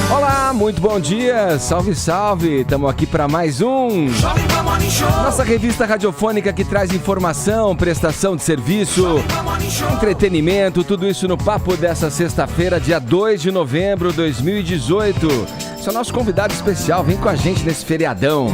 Olá, muito bom dia, salve, salve, estamos aqui para mais um nossa revista radiofônica que traz informação, prestação de serviço, entretenimento, tudo isso no papo dessa sexta-feira, dia 2 de novembro de 2018. Esse é o nosso convidado especial, vem com a gente nesse feriadão.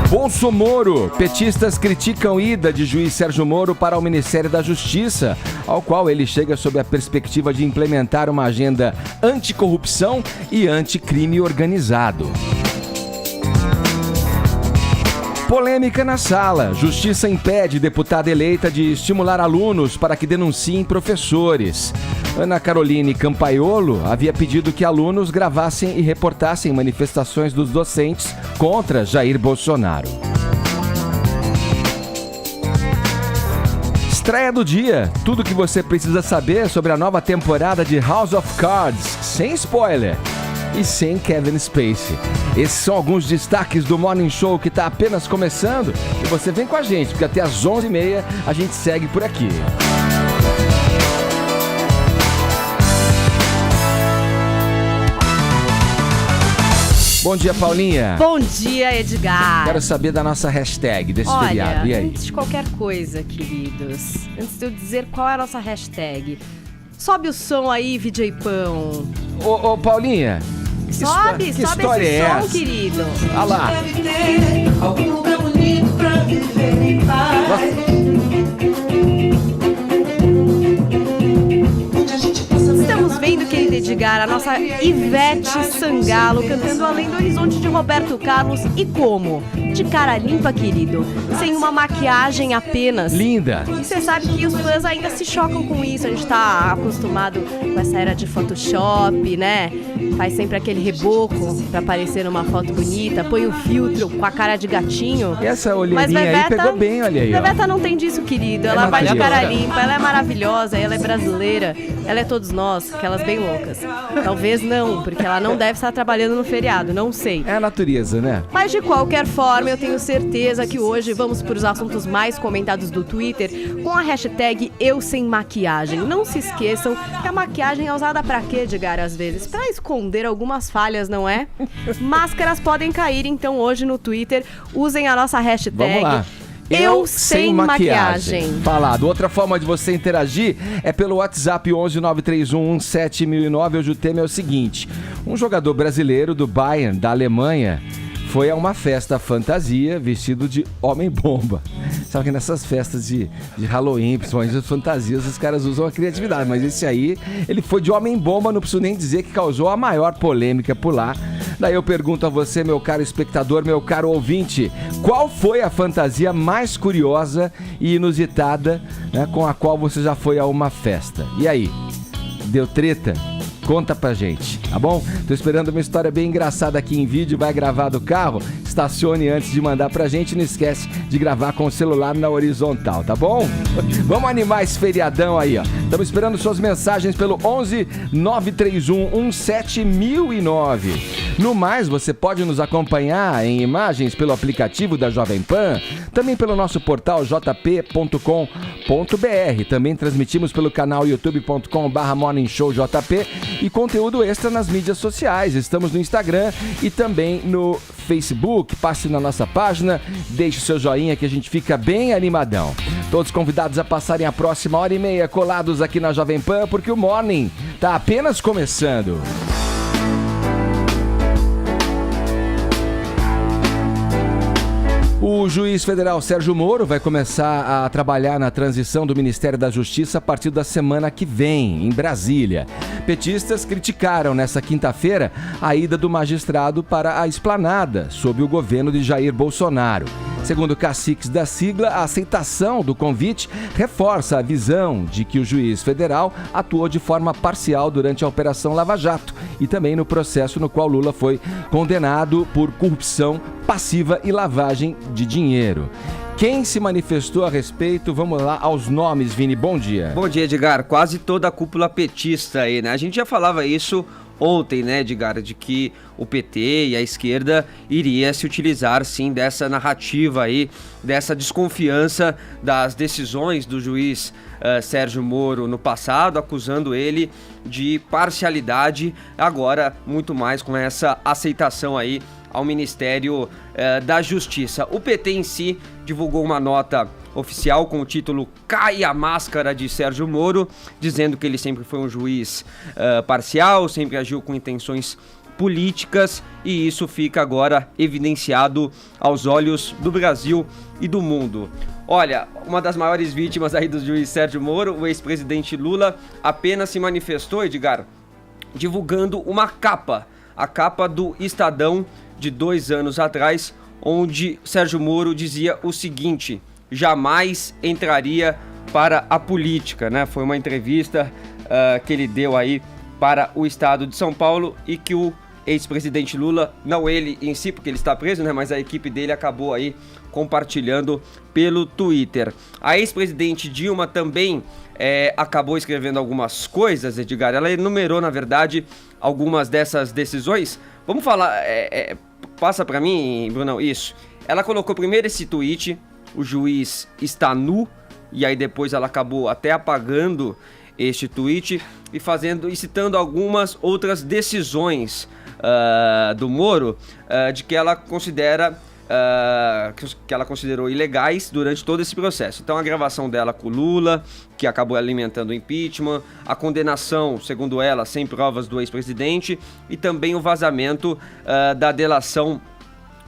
Bolsomoro. Petistas criticam ida de juiz Sérgio Moro para o Ministério da Justiça, ao qual ele chega sob a perspectiva de implementar uma agenda anticorrupção e anticrime organizado. Polêmica na sala. Justiça impede deputada eleita de estimular alunos para que denunciem professores. Ana Caroline Campaiolo havia pedido que alunos gravassem e reportassem manifestações dos docentes contra Jair Bolsonaro. Estreia do dia. Tudo que você precisa saber sobre a nova temporada de House of Cards, sem spoiler e sem Kevin Spacey. Esses são alguns destaques do Morning Show que está apenas começando e você vem com a gente, porque até às 11h30 a gente segue por aqui. Bom dia, Paulinha. Bom dia, Edgar. Quero saber da nossa hashtag desse feriado. E aí? Antes de qualquer coisa, queridos, antes de eu dizer qual é a nossa hashtag, sobe o som aí, VJ Pão. Ô, Paulinha. Sobe esse som, querido. Olha lá. Algum lugar bonito pra viver em paz. Estamos vendo, querido Edgar, a nossa Ivete Sangalo cantando Além do Horizonte de Roberto Carlos. E como? De cara limpa, querido. Sem uma maquiagem apenas. Linda. E você sabe que os fãs ainda se chocam com isso. A gente tá acostumado com essa era de Photoshop, né? Faz sempre aquele reboco pra aparecer numa foto bonita. Põe o filtro com a cara de gatinho. E essa olheirinha aí pegou bem, olha aí, ó. Ivete não tem disso, querido. Ela vai de cara limpa, ela é maravilhosa, ela é brasileira. Ela é todos nós, aquelas bem loucas. Talvez não, porque ela não deve estar trabalhando no feriado, não sei. É a natureza, né? Mas de qualquer forma, eu tenho certeza que hoje vamos para os assuntos mais comentados do Twitter com a hashtag Eu Sem Maquiagem. Não se esqueçam que a maquiagem é usada pra quê, Edgar, às vezes? Pra esconder algumas falhas, não é? Máscaras podem cair, então hoje no Twitter usem a nossa hashtag. Vamos lá. Eu sem maquiagem. Falado. Outra forma de você interagir é pelo WhatsApp 11 931 17009. Hoje o tema é o seguinte: um jogador brasileiro do Bayern, da Alemanha, foi a uma festa fantasia vestido de homem-bomba. Sabe que nessas festas de Halloween, principalmente as fantasias, os caras usam a criatividade. Mas esse aí, ele foi de homem-bomba, não preciso nem dizer que causou a maior polêmica por lá. Daí eu pergunto a você, meu caro espectador, meu caro ouvinte, qual foi a fantasia mais curiosa e inusitada, né, com a qual você já foi a uma festa? E aí, deu treta? Conta pra gente, tá bom? Tô esperando uma história bem engraçada aqui em vídeo, vai gravar do carro? Estacione antes de mandar pra gente, não esquece de gravar com o celular na horizontal, tá bom? Vamos animar esse feriadão aí, ó. Estamos esperando suas mensagens pelo 11 931 17009. No mais, você pode nos acompanhar em imagens pelo aplicativo da Jovem Pan, também pelo nosso portal jp.com.br. Também transmitimos pelo canal youtube.com/morningshowjp e conteúdo extra nas mídias sociais. Estamos no Instagram e também no Facebook. Passe na nossa página, deixe o seu joinha que a gente fica bem animadão. Todos convidados a passarem a próxima hora e meia colados aqui na Jovem Pan, porque o Morning tá apenas começando. O juiz federal Sérgio Moro vai começar a trabalhar na transição do Ministério da Justiça a partir da semana que vem, em Brasília. Petistas criticaram nessa quinta-feira a ida do magistrado para a esplanada, sob o governo de Jair Bolsonaro. Segundo caciques da sigla, a aceitação do convite reforça a visão de que o juiz federal atuou de forma parcial durante a Operação Lava Jato e também no processo no qual Lula foi condenado por corrupção passiva e lavagem de dinheiro. Quem se manifestou a respeito? Vamos lá aos nomes, Vini. Bom dia. Bom dia, Edgar. Quase toda a cúpula petista aí, né? A gente já falava isso ontem, né, Edgar, de que o PT e a esquerda iria se utilizar, sim, dessa narrativa aí, dessa desconfiança das decisões do juiz Sérgio Moro no passado, acusando ele de parcialidade, agora muito mais com essa aceitação aí ao Ministério da Justiça. O PT em si divulgou uma nota oficial com o título "Cai a Máscara de Sérgio Moro", dizendo que ele sempre foi um juiz parcial, sempre agiu com intenções políticas, e isso fica agora evidenciado aos olhos do Brasil e do mundo. Olha, uma das maiores vítimas aí do juiz Sérgio Moro, o ex-presidente Lula, apenas se manifestou, Edgar, divulgando uma capa, a capa do Estadão de 2 anos atrás, onde Sérgio Moro dizia o seguinte: jamais entraria para a política, né? Foi uma entrevista que ele deu aí para o estado de São Paulo, e que o ex-presidente Lula, não ele em si, porque ele está preso, né? Mas a equipe dele acabou aí compartilhando pelo Twitter. A ex-presidente Dilma também acabou escrevendo algumas coisas, Edgar. Ela enumerou, na verdade, algumas dessas decisões. Vamos falar, passa para mim, Brunão, isso. Ela colocou primeiro esse tweet: o juiz está nu, e aí depois ela acabou até apagando este tweet e citando algumas outras decisões do Moro, de que ela considerou ilegais durante todo esse processo. Então, a gravação dela com o Lula, que acabou alimentando o impeachment, a condenação, segundo ela, sem provas do ex-presidente, e também o vazamento da delação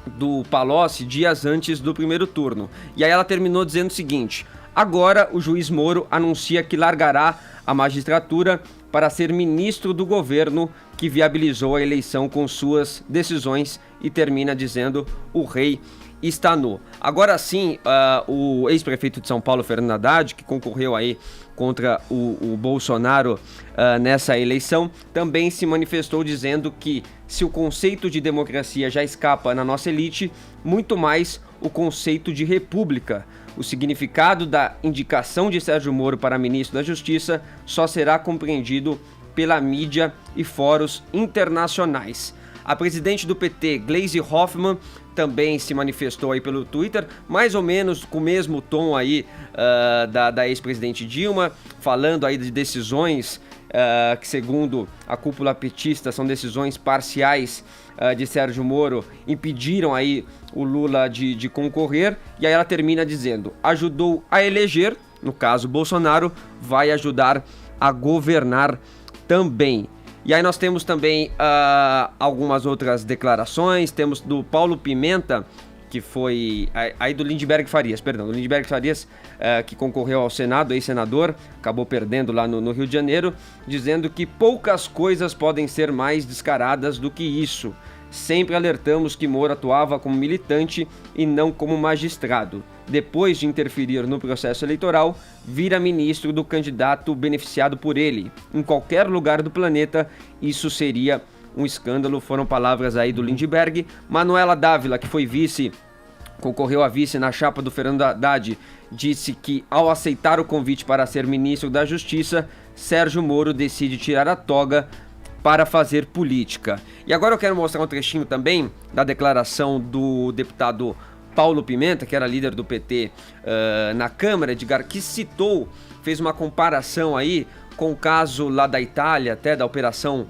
do Palocci dias antes do primeiro turno. E aí ela terminou dizendo o seguinte: agora o juiz Moro anuncia que largará a magistratura para ser ministro do governo que viabilizou a eleição com suas decisões, e termina dizendo: o rei está nu. Agora sim, o ex-prefeito de São Paulo, Fernando Haddad, que concorreu aí contra o Bolsonaro nessa eleição, também se manifestou dizendo que, se o conceito de democracia já escapa na nossa elite, muito mais o conceito de república. O significado da indicação de Sérgio Moro para ministro da Justiça só será compreendido pela mídia e fóruns internacionais. A presidente do PT, Gleisi Hoffmann, também se manifestou aí pelo Twitter, mais ou menos com o mesmo tom aí da ex-presidente Dilma, falando aí de decisões que, segundo a cúpula petista, são decisões parciais de Sérgio Moro, impediram aí o Lula de concorrer. E aí ela termina dizendo: ajudou a eleger, no caso Bolsonaro, vai ajudar a governar também. E aí nós temos também algumas outras declarações. Temos do Paulo Pimenta, que foi aí do Lindbergh Farias, que concorreu ao Senado, ex-senador, acabou perdendo lá no Rio de Janeiro, dizendo que poucas coisas podem ser mais descaradas do que isso. Sempre alertamos que Moro atuava como militante e não como magistrado. Depois de interferir no processo eleitoral, vira ministro do candidato beneficiado por ele. Em qualquer lugar do planeta, isso seria um escândalo. Foram palavras aí do Lindbergh. Manuela Dávila, que foi concorreu a vice na chapa do Fernando Haddad, disse que, ao aceitar o convite para ser ministro da Justiça, Sérgio Moro decide tirar a toga para fazer política. E agora eu quero mostrar um trechinho também da declaração do deputado Paulo Pimenta, que era líder do PT na Câmara, Edgar, que fez uma comparação aí com o caso lá da Itália, até da Operação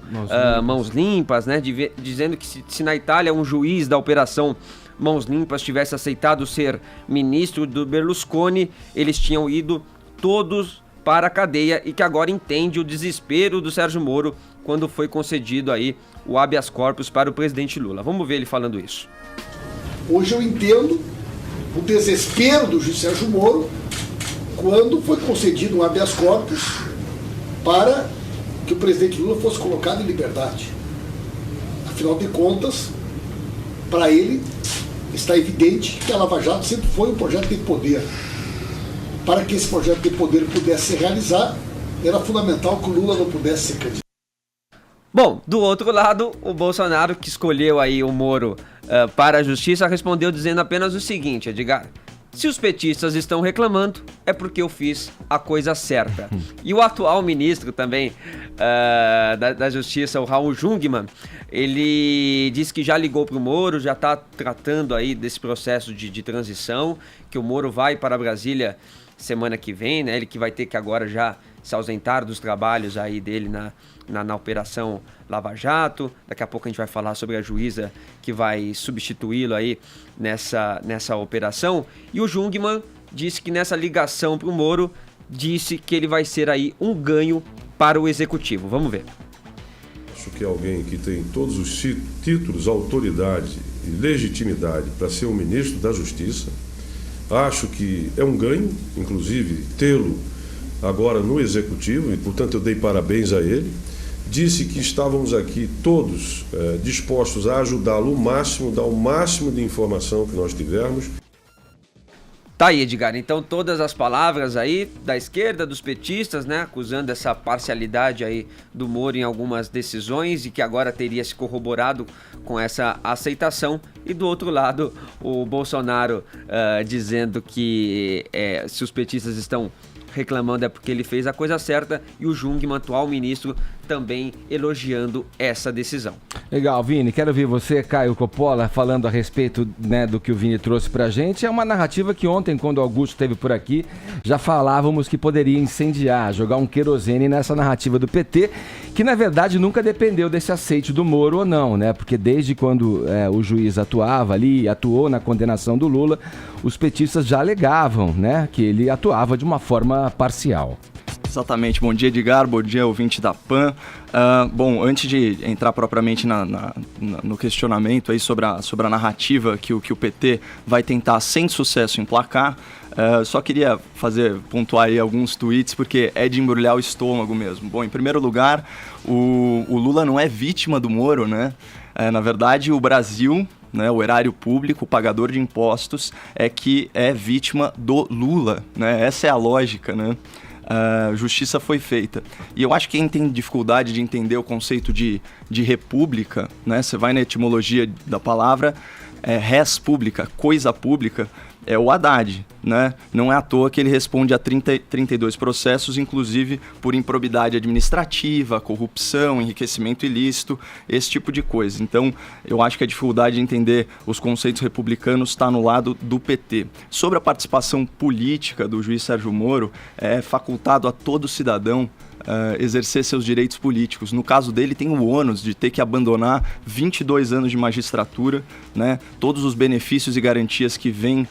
Mãos Limpas, né, dizendo que se na Itália um juiz da Operação Mãos Limpas tivesse aceitado ser ministro do Berlusconi, eles tinham ido todos para a cadeia, e que agora entende o desespero do Sérgio Moro quando foi concedido aí o habeas corpus para o presidente Lula. Vamos ver ele falando isso. Hoje eu entendo o desespero do juiz Sérgio Moro quando foi concedido um habeas corpus para que o presidente Lula fosse colocado em liberdade. Afinal de contas, para ele está evidente que a Lava Jato sempre foi um projeto de poder. Para que esse projeto de poder pudesse se realizar, era fundamental que o Lula não pudesse ser candidato. Bom, do outro lado, o Bolsonaro, que escolheu aí o Moro para a Justiça, respondeu dizendo apenas o seguinte, Edgar: Se os petistas estão reclamando, é porque eu fiz a coisa certa. E o atual ministro também da Justiça, o Raul Jungmann, ele disse que já ligou para o Moro, já está tratando aí desse processo de transição, que o Moro vai para Brasília semana que vem, né? Ele que vai ter que agora já se ausentar dos trabalhos aí dele na Operação Lava Jato. Daqui a pouco a gente vai falar sobre a juíza que vai substituí-lo aí nessa operação. E o Jungmann disse que nessa ligação para o Moro, disse que ele vai ser aí um ganho para o Executivo. Vamos ver. Acho que alguém que tem todos os títulos, autoridade e legitimidade para ser o ministro da Justiça, acho que é um ganho, inclusive, tê-lo agora no Executivo, e portanto eu dei parabéns a ele. Disse que estávamos aqui todos dispostos a ajudá-lo o máximo, dar o máximo de informação que nós tivermos. Tá aí, Edgar, então todas as palavras aí da esquerda, dos petistas, né, acusando essa parcialidade aí do Moro em algumas decisões e que agora teria se corroborado com essa aceitação, e do outro lado o Bolsonaro dizendo que se os petistas estão reclamando é porque ele fez a coisa certa, e o Jungmann, atual ministro, também elogiando essa decisão. Legal, Vini, quero ouvir você, Caio Coppola, falando a respeito, né, do que o Vini trouxe pra gente. É uma narrativa que ontem, quando o Augusto esteve por aqui, já falávamos que poderia incendiar, jogar um querosene nessa narrativa do PT, que na verdade nunca dependeu desse aceite do Moro ou não, né? Porque desde quando o juiz atuou na condenação do Lula, os petistas já alegavam, né, que ele atuava de uma forma parcial. Exatamente. Bom dia, Edgar. Bom dia, ouvinte da PAN. Bom, antes de entrar propriamente no questionamento aí sobre a narrativa que o PT vai tentar sem sucesso emplacar, só queria pontuar aí alguns tweets, porque é de embrulhar o estômago mesmo. Bom, em primeiro lugar, o Lula não é vítima do Moro, né? Na verdade, o Brasil, né, o erário público, o pagador de impostos, é que é vítima do Lula, né? Essa é a lógica, né? Justiça foi feita. E eu acho que quem tem dificuldade de entender o conceito de república, né? Você vai na etimologia da palavra, res pública, coisa pública, é o Haddad, né? Não é à toa que ele responde a 32 processos, inclusive por improbidade administrativa, corrupção, enriquecimento ilícito, esse tipo de coisa. Então, eu acho que a dificuldade de entender os conceitos republicanos está no lado do PT. Sobre a participação política do juiz Sérgio Moro, é facultado a todo cidadão exercer seus direitos políticos. No caso dele, tem o ônus de ter que abandonar 22 anos de magistratura, né? Todos os benefícios e garantias que vêm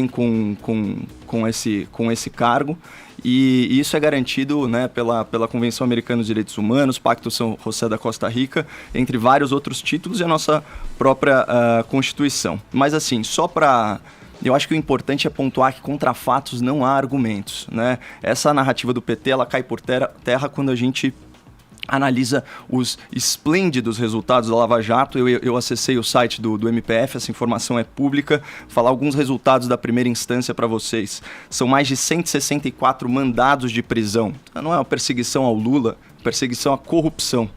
com esse cargo, e isso é garantido, né, pela Convenção Americana dos Direitos Humanos, Pacto São José da Costa Rica, entre vários outros títulos, e a nossa própria Constituição. Mas assim, eu acho que o importante é pontuar que contra fatos não há argumentos, né? Essa narrativa do PT, ela cai por terra quando a gente analisa os esplêndidos resultados da Lava Jato. Eu acessei o site do MPF, essa informação é pública. Falar alguns resultados da primeira instância para vocês. São mais de 164 mandados de prisão. Não é uma perseguição ao Lula, perseguição à corrupção.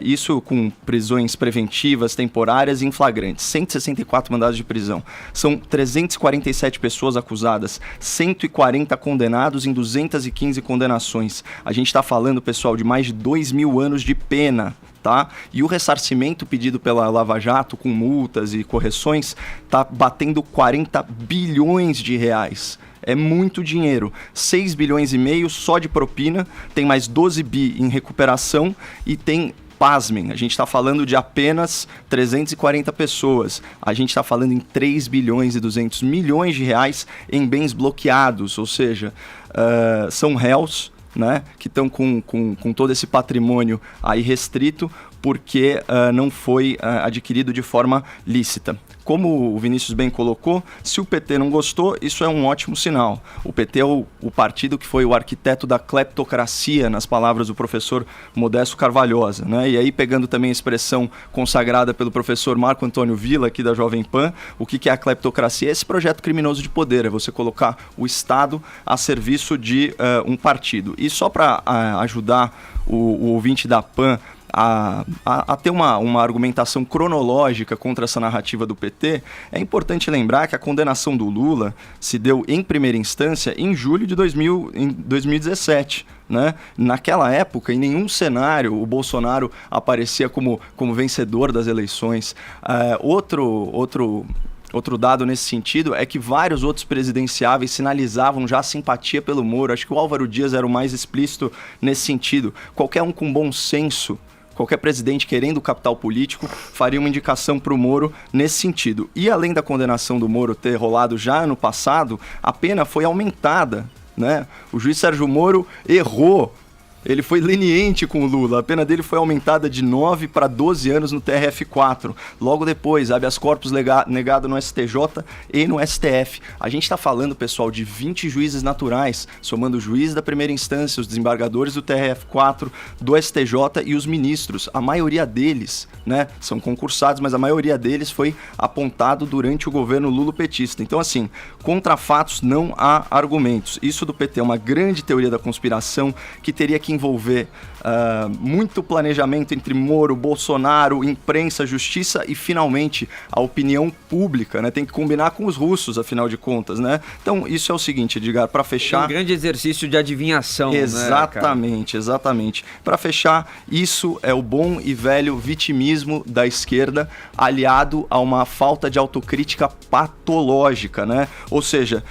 Isso com prisões preventivas, temporárias e em flagrantes. 164 mandados de prisão. São 347 pessoas acusadas, 140 condenados em 215 condenações. A gente está falando, pessoal, de mais de 2.000 anos de pena, tá? E o ressarcimento pedido pela Lava Jato, com multas e correções, está batendo 40 bilhões de reais. É muito dinheiro. 6 bilhões e meio só de propina, tem mais 12 bi em recuperação e tem, pasmem, a gente está falando de apenas 340 pessoas. A gente está falando em 3 bilhões e 200 milhões de reais em bens bloqueados, ou seja, são réus, né, que estão com todo esse patrimônio aí restrito porque não foi adquirido de forma lícita. Como o Vinícius bem colocou, se o PT não gostou, isso é um ótimo sinal. O PT é o partido que foi o arquiteto da cleptocracia, nas palavras do professor Modesto Carvalhosa, né? E aí, pegando também a expressão consagrada pelo professor Marco Antônio Villa, aqui da Jovem Pan, o que é a cleptocracia? É esse projeto criminoso de poder, é você colocar o Estado a serviço de um partido. E só para ajudar o ouvinte da PAN a ter uma argumentação cronológica contra essa narrativa do PT, é importante lembrar que a condenação do Lula se deu em primeira instância em julho de 2017. Né? Naquela época, em nenhum cenário o Bolsonaro aparecia como vencedor das eleições. Outro dado nesse sentido é que vários outros presidenciáveis sinalizavam já simpatia pelo Moro. Acho que o Álvaro Dias era o mais explícito nesse sentido. Qualquer um com bom senso, qualquer presidente querendo capital político, faria uma indicação para o Moro nesse sentido. E além da condenação do Moro ter rolado já ano passado, a pena foi aumentada, né? O juiz Sérgio Moro errou. Ele foi leniente com o Lula. A pena dele foi aumentada de 9 para 12 anos no TRF4. Logo depois, habeas corpus negado no STJ e no STF. A gente está falando, pessoal, de 20 juízes naturais, somando o juiz da primeira instância, os desembargadores do TRF4, do STJ e os ministros. A maioria deles, né, são concursados, mas a maioria deles foi apontado durante o governo lulopetista. Então, assim, contra fatos não há argumentos. Isso do PT é uma grande teoria da conspiração que teria que envolver muito planejamento entre Moro, Bolsonaro, imprensa, justiça e, finalmente, a opinião pública, né? Tem que combinar com os russos, afinal de contas, né? Então, isso é o seguinte, Edgar, para fechar... É um grande exercício de adivinhação, exatamente, né, exatamente. Para fechar, isso é o bom e velho vitimismo da esquerda, aliado a uma falta de autocrítica patológica, né? Ou seja,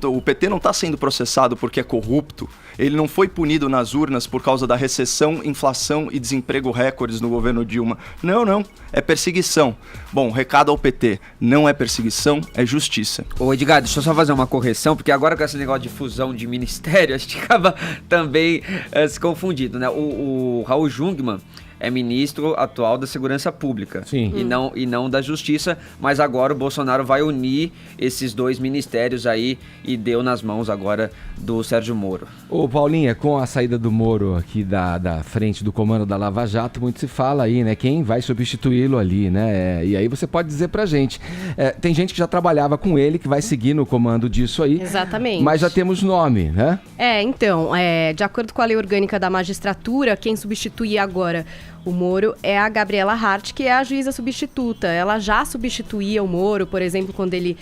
o PT não está sendo processado porque é corrupto, ele não foi punido nas urnas por causa da recessão, inflação e desemprego recordes no governo Dilma. Não, é perseguição. Bom, recado ao PT, não é perseguição, é justiça. Ô Edgar, deixa eu só fazer uma correção, porque agora com esse negócio de fusão de ministério, a gente acaba também se confundindo, né? O Raul Jungmann é ministro atual da Segurança Pública. Sim. E não da Justiça, mas agora o Bolsonaro vai unir esses dois ministérios aí e deu nas mãos agora do Sérgio Moro. Ô Paulinha, com a saída do Moro aqui da frente do comando da Lava Jato, muito se fala aí, né? Quem vai substituí-lo ali, né? E aí você pode dizer pra gente. Tem gente que já trabalhava com ele, que vai seguir no comando disso aí. Exatamente. Mas já temos nome, né? Então, de acordo com a lei orgânica da magistratura, quem substitui agora o Moro é a Gabriela Hart, que é a juíza substituta. Ela já substituía o Moro, por exemplo, quando ele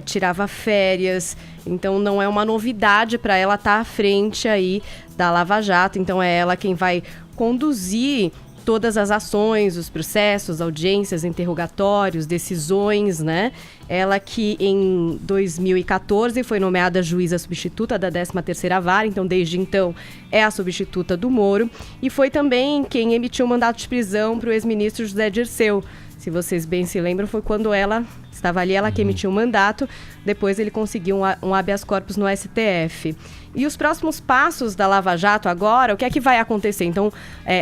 tirava férias. Então não é uma novidade para ela estar à frente aí da Lava Jato. Então é ela quem vai conduzir todas as ações, os processos, audiências, interrogatórios, decisões, né? Ela que em 2014 foi nomeada juíza substituta da 13ª Vara, então desde então é a substituta do Moro, e foi também quem emitiu o mandato de prisão para o ex-ministro José Dirceu. Se vocês bem se lembram, foi quando ela estava ali, ela que emitiu o mandato, depois ele conseguiu um habeas corpus no STF. E os próximos passos da Lava Jato agora, o que é que vai acontecer? Então,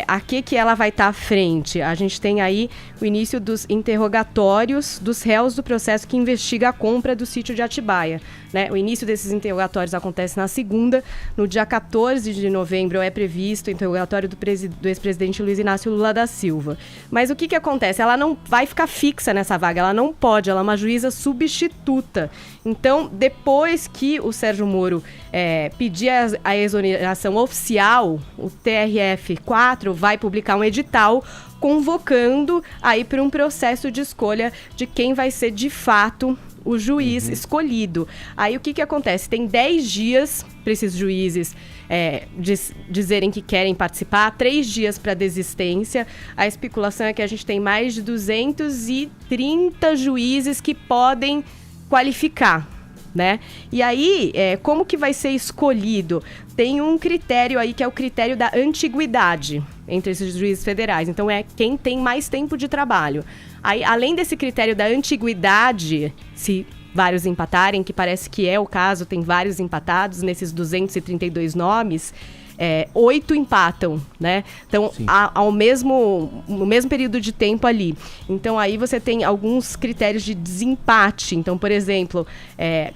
a que ela vai estar à frente? A gente tem aí o início dos interrogatórios dos réus do processo que investiga a compra do sítio de Atibaia, né? O início desses interrogatórios acontece na segunda. No dia 14 de novembro é previsto o interrogatório do ex-presidente Luiz Inácio Lula da Silva. Mas o que acontece? Ela não vai ficar fixa nessa vaga, ela não pode, ela é uma juíza substituta. Então, depois que o Sérgio Moro pedir a exoneração oficial, o TRF4 vai publicar um edital convocando aí para um processo de escolha de quem vai ser de fato o juiz escolhido. Aí o que acontece? Tem 10 dias para esses juízes dizerem que querem participar, 3 dias para desistência. A especulação é que a gente tem mais de 230 juízes que podem qualificar, né? E aí, como que vai ser escolhido? Tem um critério aí que é o critério da antiguidade entre esses juízes federais. Então, é quem tem mais tempo de trabalho. Aí, além desse critério da antiguidade, se vários empatarem, que parece que é o caso, tem vários empatados nesses 232 nomes, 8 empatam, né? Então, no mesmo período de tempo ali. Então, aí você tem alguns critérios de desempate. Então, por exemplo,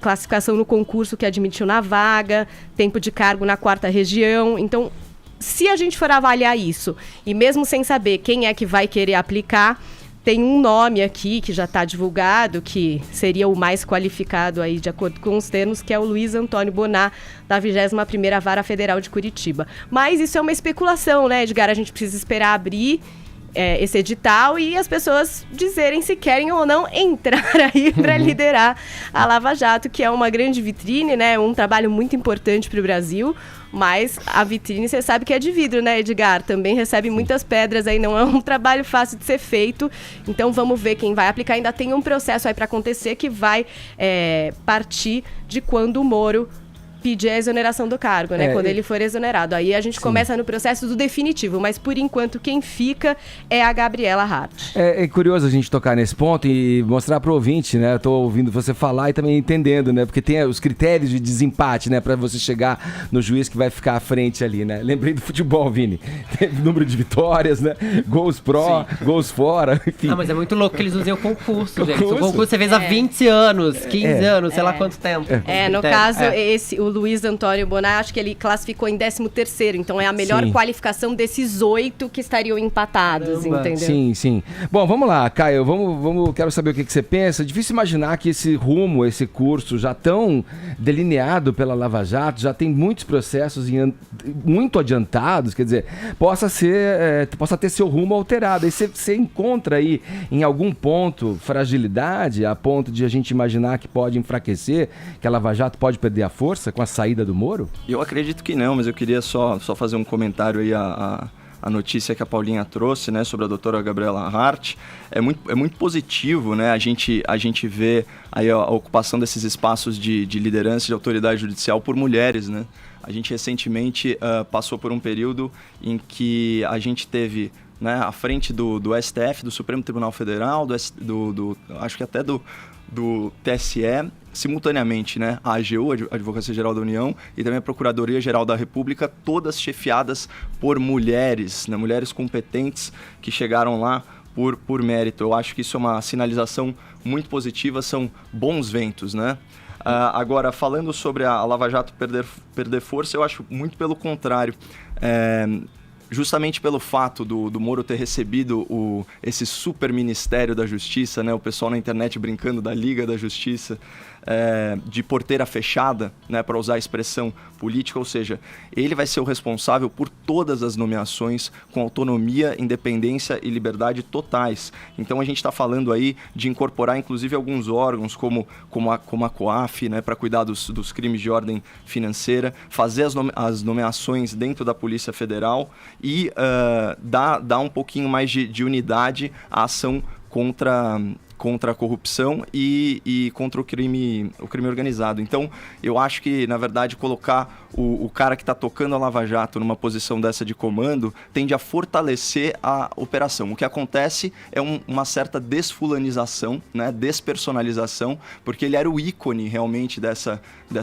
classificação no concurso que admitiu na vaga, tempo de cargo na 4ª região. Então, se a gente for avaliar isso, e mesmo sem saber quem é que vai querer aplicar, tem um nome aqui que já está divulgado, que seria o mais qualificado aí de acordo com os termos, que é o Luiz Antônio Boná, da 21ª Vara Federal de Curitiba. Mas isso é uma especulação, né, Edgar? A gente precisa esperar abrir esse edital e as pessoas dizerem se querem ou não entrar aí para liderar a Lava Jato, que é uma grande vitrine, né? Um trabalho muito importante para o Brasil, mas a vitrine, você sabe que é de vidro, né, Edgar? Também recebe muitas pedras aí, não é um trabalho fácil de ser feito. Então vamos ver quem vai aplicar. Ainda tem um processo aí para acontecer que vai partir de quando o Moro pedir a exoneração do cargo, né? Quando ele for exonerado. Aí a gente começa no processo do definitivo, mas por enquanto quem fica é a Gabriela Hart. É curioso a gente tocar nesse ponto e mostrar pro ouvinte, né? Eu tô ouvindo você falar e também entendendo, né? Porque tem os critérios de desempate, né? Pra você chegar no juiz que vai ficar à frente ali, né? Lembrei do futebol, Vini. Tem número de vitórias, né? Gols pró, gols fora, enfim. Não, mas é muito louco que eles usem o concurso, gente. O concurso você fez há 20 anos, 15 anos, sei lá quanto tempo. No caso, o Luiz Antônio Boná, acho que ele classificou em 13º, então é a melhor qualificação desses 8 que estariam empatados, entendeu? Sim. Bom, vamos lá, Caio, quero saber o que você pensa. Difícil imaginar que esse rumo, esse curso já tão delineado pela Lava Jato, já tem muitos processos muito adiantados, quer dizer, possa ter seu rumo alterado. Aí você encontra aí em algum ponto fragilidade, a ponto de a gente imaginar que pode enfraquecer, que a Lava Jato pode perder a força com a saída do Moro? Eu acredito que não, mas eu queria só fazer um comentário aí a notícia que a Paulinha trouxe, né, sobre a doutora Gabriela Hart. É muito positivo, né, a gente vê aí a ocupação desses espaços de liderança de autoridade judicial por mulheres, né. A gente recentemente passou por um período em que a gente teve, né, à frente do STF, do Supremo Tribunal Federal, acho que até do TSE, simultaneamente, né, a AGU, a Advocacia Geral da União, e também a Procuradoria-Geral da República, todas chefiadas por mulheres, né, mulheres competentes que chegaram lá por mérito. Eu acho que isso é uma sinalização muito positiva, são bons ventos, né? Agora, falando sobre a Lava Jato perder força, eu acho muito pelo contrário. Justamente pelo fato do Moro ter recebido esse super Ministério da Justiça, né, o pessoal na internet brincando da Liga da Justiça, de porteira fechada, né, para usar a expressão política, ou seja, ele vai ser o responsável por todas as nomeações com autonomia, independência e liberdade totais. Então a gente está falando aí de incorporar inclusive alguns órgãos como a COAF, né, para cuidar dos crimes de ordem financeira, fazer as nomeações dentro da Polícia Federal e dar um pouquinho mais de unidade à ação contra a corrupção e contra o crime organizado. Então, eu acho que, na verdade, colocar o cara que está tocando a Lava Jato numa posição dessa de comando tende a fortalecer a operação. O que acontece é uma certa desfulanização, né, despersonalização, porque ele era o ícone realmente dessa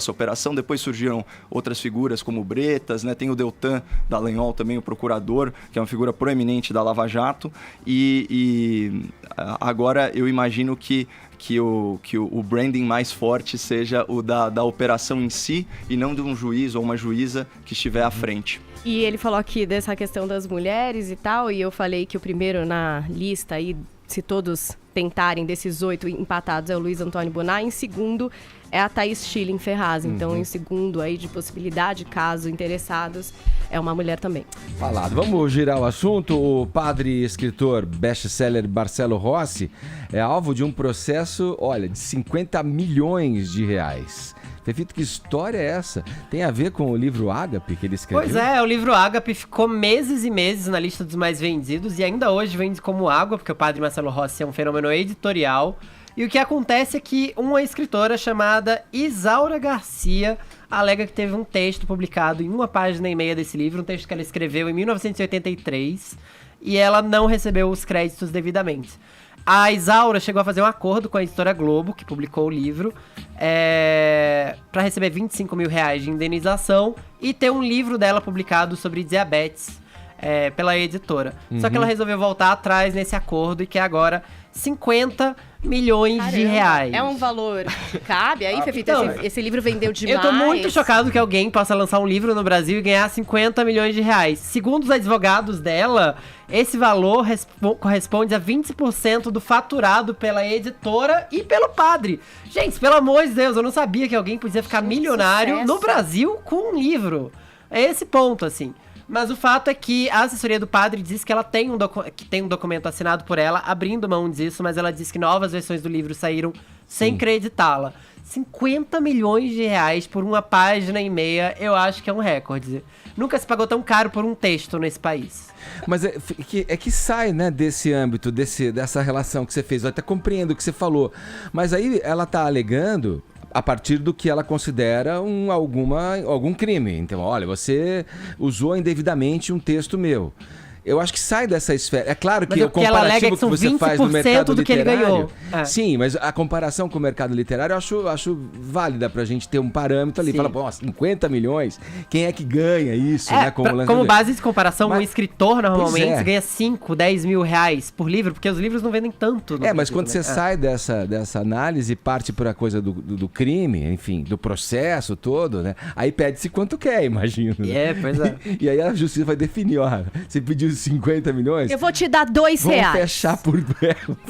operação. Depois surgiram outras figuras como o Bretas, né, tem o Deltan Dallagnol também, o procurador, que é uma figura proeminente da Lava Jato, e agora eu imagino que o branding mais forte seja o da operação em si e não de um juiz ou uma juíza que estiver à frente. E ele falou aqui dessa questão das mulheres e tal, e eu falei que o primeiro na lista aí, se todos tentarem, desses 8 empatados, é o Luiz Antônio Boná. Em segundo é a Thaís Schilling Ferraz. Então, em segundo aí de possibilidade, caso interessados, é uma mulher também. Falado. Vamos girar o assunto. O padre e escritor best-seller Marcelo Rossi é alvo de um processo, de 50 milhões de reais. Fefito, que história é essa? Tem a ver com o livro Ágape que ele escreveu? Pois é, o livro Ágape ficou meses e meses na lista dos mais vendidos e ainda hoje vende como água, porque o padre Marcelo Rossi é um fenômeno editorial. E o que acontece é que uma escritora chamada Isaura Garcia alega que teve um texto publicado em 1,5 página desse livro, um texto que ela escreveu em 1983, e ela não recebeu os créditos devidamente. A Isaura chegou a fazer um acordo com a editora Globo, que publicou o livro, para receber R$25 mil de indenização e ter um livro dela publicado sobre diabetes. pela editora. Só que ela resolveu voltar atrás nesse acordo e quer agora 50 milhões de reais. É um valor que cabe aí, Fefito? Então, Esse livro vendeu demais. Eu tô muito chocado que alguém possa lançar um livro no Brasil e ganhar 50 milhões de reais. Segundo os advogados dela, esse valor corresponde a 20% do faturado pela editora e pelo padre. Gente, pelo amor de Deus, eu não sabia que alguém podia ficar milionário sucesso. no Brasil com um livro. É esse ponto, assim. Mas o fato é que a assessoria do padre diz que ela tem um documento assinado por ela, abrindo mão disso, mas ela diz que novas versões do livro saíram sem creditá-la. 50 milhões de reais por uma página e meia, eu acho que é um recorde. Nunca se pagou tão caro por um texto nesse país. Mas é que sai, né, desse âmbito, dessa relação que você fez. Eu até compreendo o que você falou. Mas aí ela tá alegando a partir do que ela considera algum crime. Então, olha, você usou indevidamente um texto meu. Eu acho que sai dessa esfera. É claro que o comparativo que você faz no mercado do que ele literário... ganhou. Sim, mas a comparação com o mercado literário eu acho válida pra gente ter um parâmetro ali. Sim. Fala, pô, 50 milhões, quem é que ganha isso, né? Como base de comparação, um escritor normalmente é. ganha 5, 10 mil reais por livro, porque os livros não vendem tanto. Mas quando você sai dessa análise e parte para a coisa do crime, enfim, do processo todo, né? Aí pede-se quanto quer, imagino. Pois é. E aí a justiça vai definir, ó, você pediu 50 milhões? Eu vou te dar R$2. Vamos fechar por...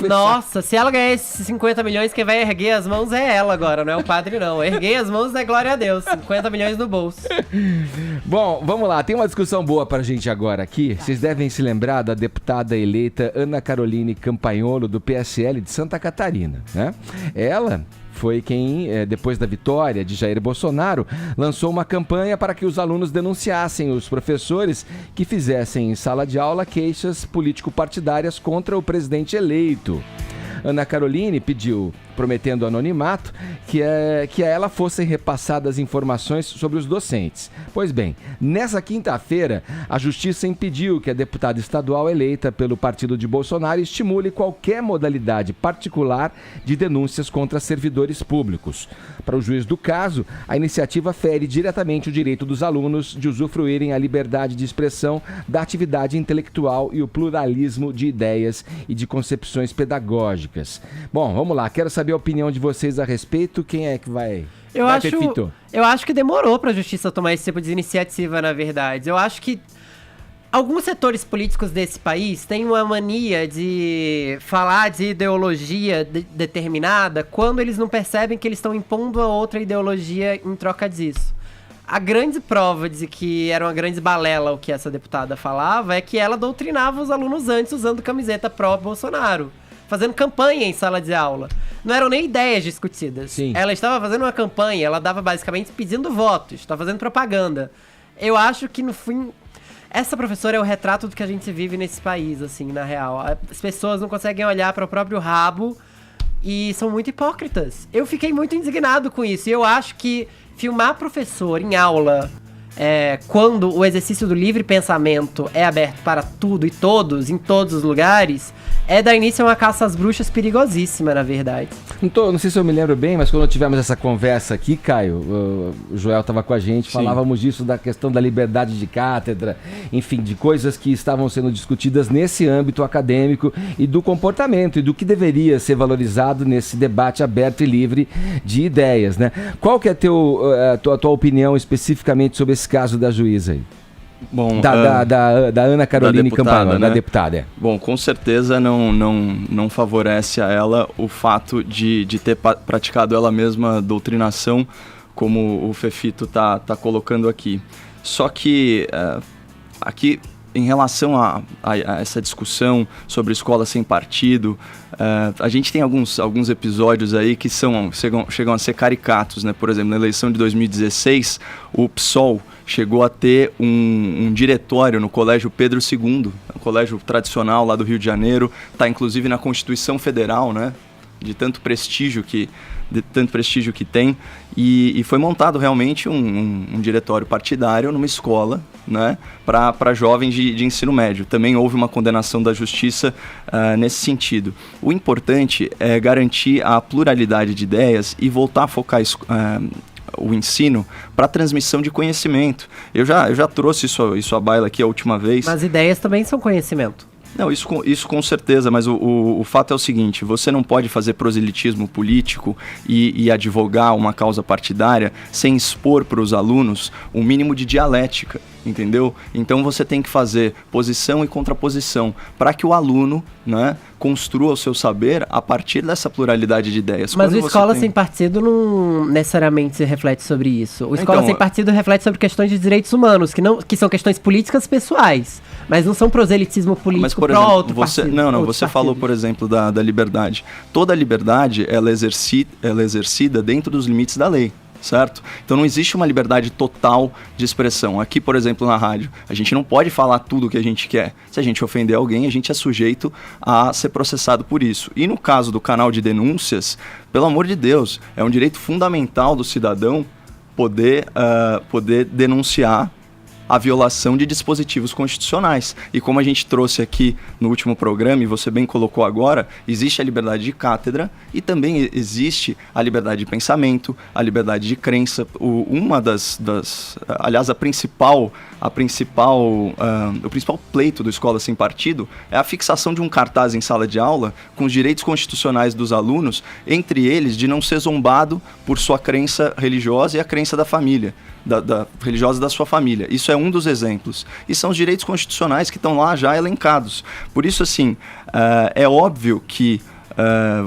Nossa, se ela ganhar esses 50 milhões, quem vai erguer as mãos é ela agora, não é o padre não. Erguei as mãos é glória a Deus, 50 milhões no bolso. Bom, vamos lá, tem uma discussão boa pra gente agora aqui. Vocês devem se lembrar da deputada eleita Ana Caroline Campagnolo, do PSL de Santa Catarina, né? Ela foi quem, depois da vitória de Jair Bolsonaro, lançou uma campanha para que os alunos denunciassem os professores que fizessem em sala de aula queixas político-partidárias contra o presidente eleito. Ana Caroline pediu, prometendo anonimato, que a ela fossem repassadas informações sobre os docentes. Pois bem, nessa quinta-feira, a Justiça impediu que a deputada estadual eleita pelo partido de Bolsonaro estimule qualquer modalidade particular de denúncias contra servidores públicos. Para o juiz do caso, a iniciativa fere diretamente o direito dos alunos de usufruírem a liberdade de expressão da atividade intelectual e o pluralismo de ideias e de concepções pedagógicas. Bom, vamos lá, quero saber a opinião de vocês a respeito. Quem é que vai? Eu acho que demorou pra justiça tomar esse tipo de iniciativa, na verdade. Eu acho que alguns setores políticos desse país têm uma mania de falar de ideologia determinada quando eles não percebem que eles estão impondo a outra ideologia em troca disso. A grande prova de que era uma grande balela o que essa deputada falava é que ela doutrinava os alunos antes usando camiseta pró-Bolsonaro, fazendo campanha em sala de aula. Não eram nem ideias discutidas. Sim. Ela estava fazendo uma campanha, ela dava basicamente pedindo votos, estava fazendo propaganda. Eu acho que, no fim, essa professora é o retrato do que a gente vive nesse país, assim, na real. As pessoas não conseguem olhar para o próprio rabo e são muito hipócritas. Eu fiquei muito indignado com isso. E eu acho que filmar professor em aula, quando o exercício do livre pensamento é aberto para tudo e todos, em todos os lugares, dar início a uma caça às bruxas perigosíssima, na verdade. Não sei se eu me lembro bem, mas quando tivemos essa conversa aqui, Caio, o Joel estava com a gente, falávamos disso, da questão da liberdade de cátedra, enfim, de coisas que estavam sendo discutidas nesse âmbito acadêmico e do comportamento e do que deveria ser valorizado nesse debate aberto e livre de ideias, né? Qual que é a tua opinião especificamente sobre esse caso da juíza aí? Bom, da Ana Caroline Campagnolo, né? da deputada. Bom, com certeza não favorece a ela o fato de ter praticado ela mesma doutrinação, como o Fefito tá colocando aqui. Só que aqui, em relação a essa discussão sobre escola sem partido, a gente tem alguns episódios aí que chegam a ser caricatos, né? Por exemplo, na eleição de 2016, o PSOL chegou a ter um diretório no Colégio Pedro II, um colégio tradicional lá do Rio de Janeiro, está inclusive na Constituição Federal, né? De tanto prestígio que tem, e foi montado realmente um diretório partidário numa escola, né, para jovens de ensino médio. Também houve uma condenação da justiça nesse sentido. O importante é garantir a pluralidade de ideias e voltar a focar o ensino para transmissão de conhecimento. Eu já trouxe isso à baila aqui a última vez. Mas ideias também são conhecimento. Não, isso com certeza, mas o fato é o seguinte, você não pode fazer proselitismo político e advogar uma causa partidária sem expor para os alunos o mínimo de dialética, entendeu? Então você tem que fazer posição e contraposição para que o aluno, né, construa o seu saber a partir dessa pluralidade de ideias. Mas o Escola Sem Partido não necessariamente se reflete sobre isso. O Escola Sem Partido reflete sobre questões de direitos humanos, que são questões políticas pessoais, mas não são proselitismo político. Mas, por exemplo, você falou, por exemplo, da liberdade. Toda a liberdade, ela é exercida dentro dos limites da lei. Certo? Então não existe uma liberdade total de expressão. Aqui, por exemplo, na rádio, a gente não pode falar tudo o que a gente quer. Se a gente ofender alguém, a gente é sujeito a ser processado por isso. E no caso do canal de denúncias, pelo amor de Deus, é um direito fundamental do cidadão poder denunciar a violação de dispositivos constitucionais. E como a gente trouxe aqui no último programa, e você bem colocou agora, existe a liberdade de cátedra e também existe a liberdade de pensamento, a liberdade de crença. Aliás, o principal pleito do Escola Sem Partido é a fixação de um cartaz em sala de aula com os direitos constitucionais dos alunos, entre eles de não ser zombado por sua crença religiosa e a crença da família. Religiosa da sua família. Isso é um dos exemplos. E são os direitos constitucionais que estão lá já elencados. Por isso, assim, é óbvio que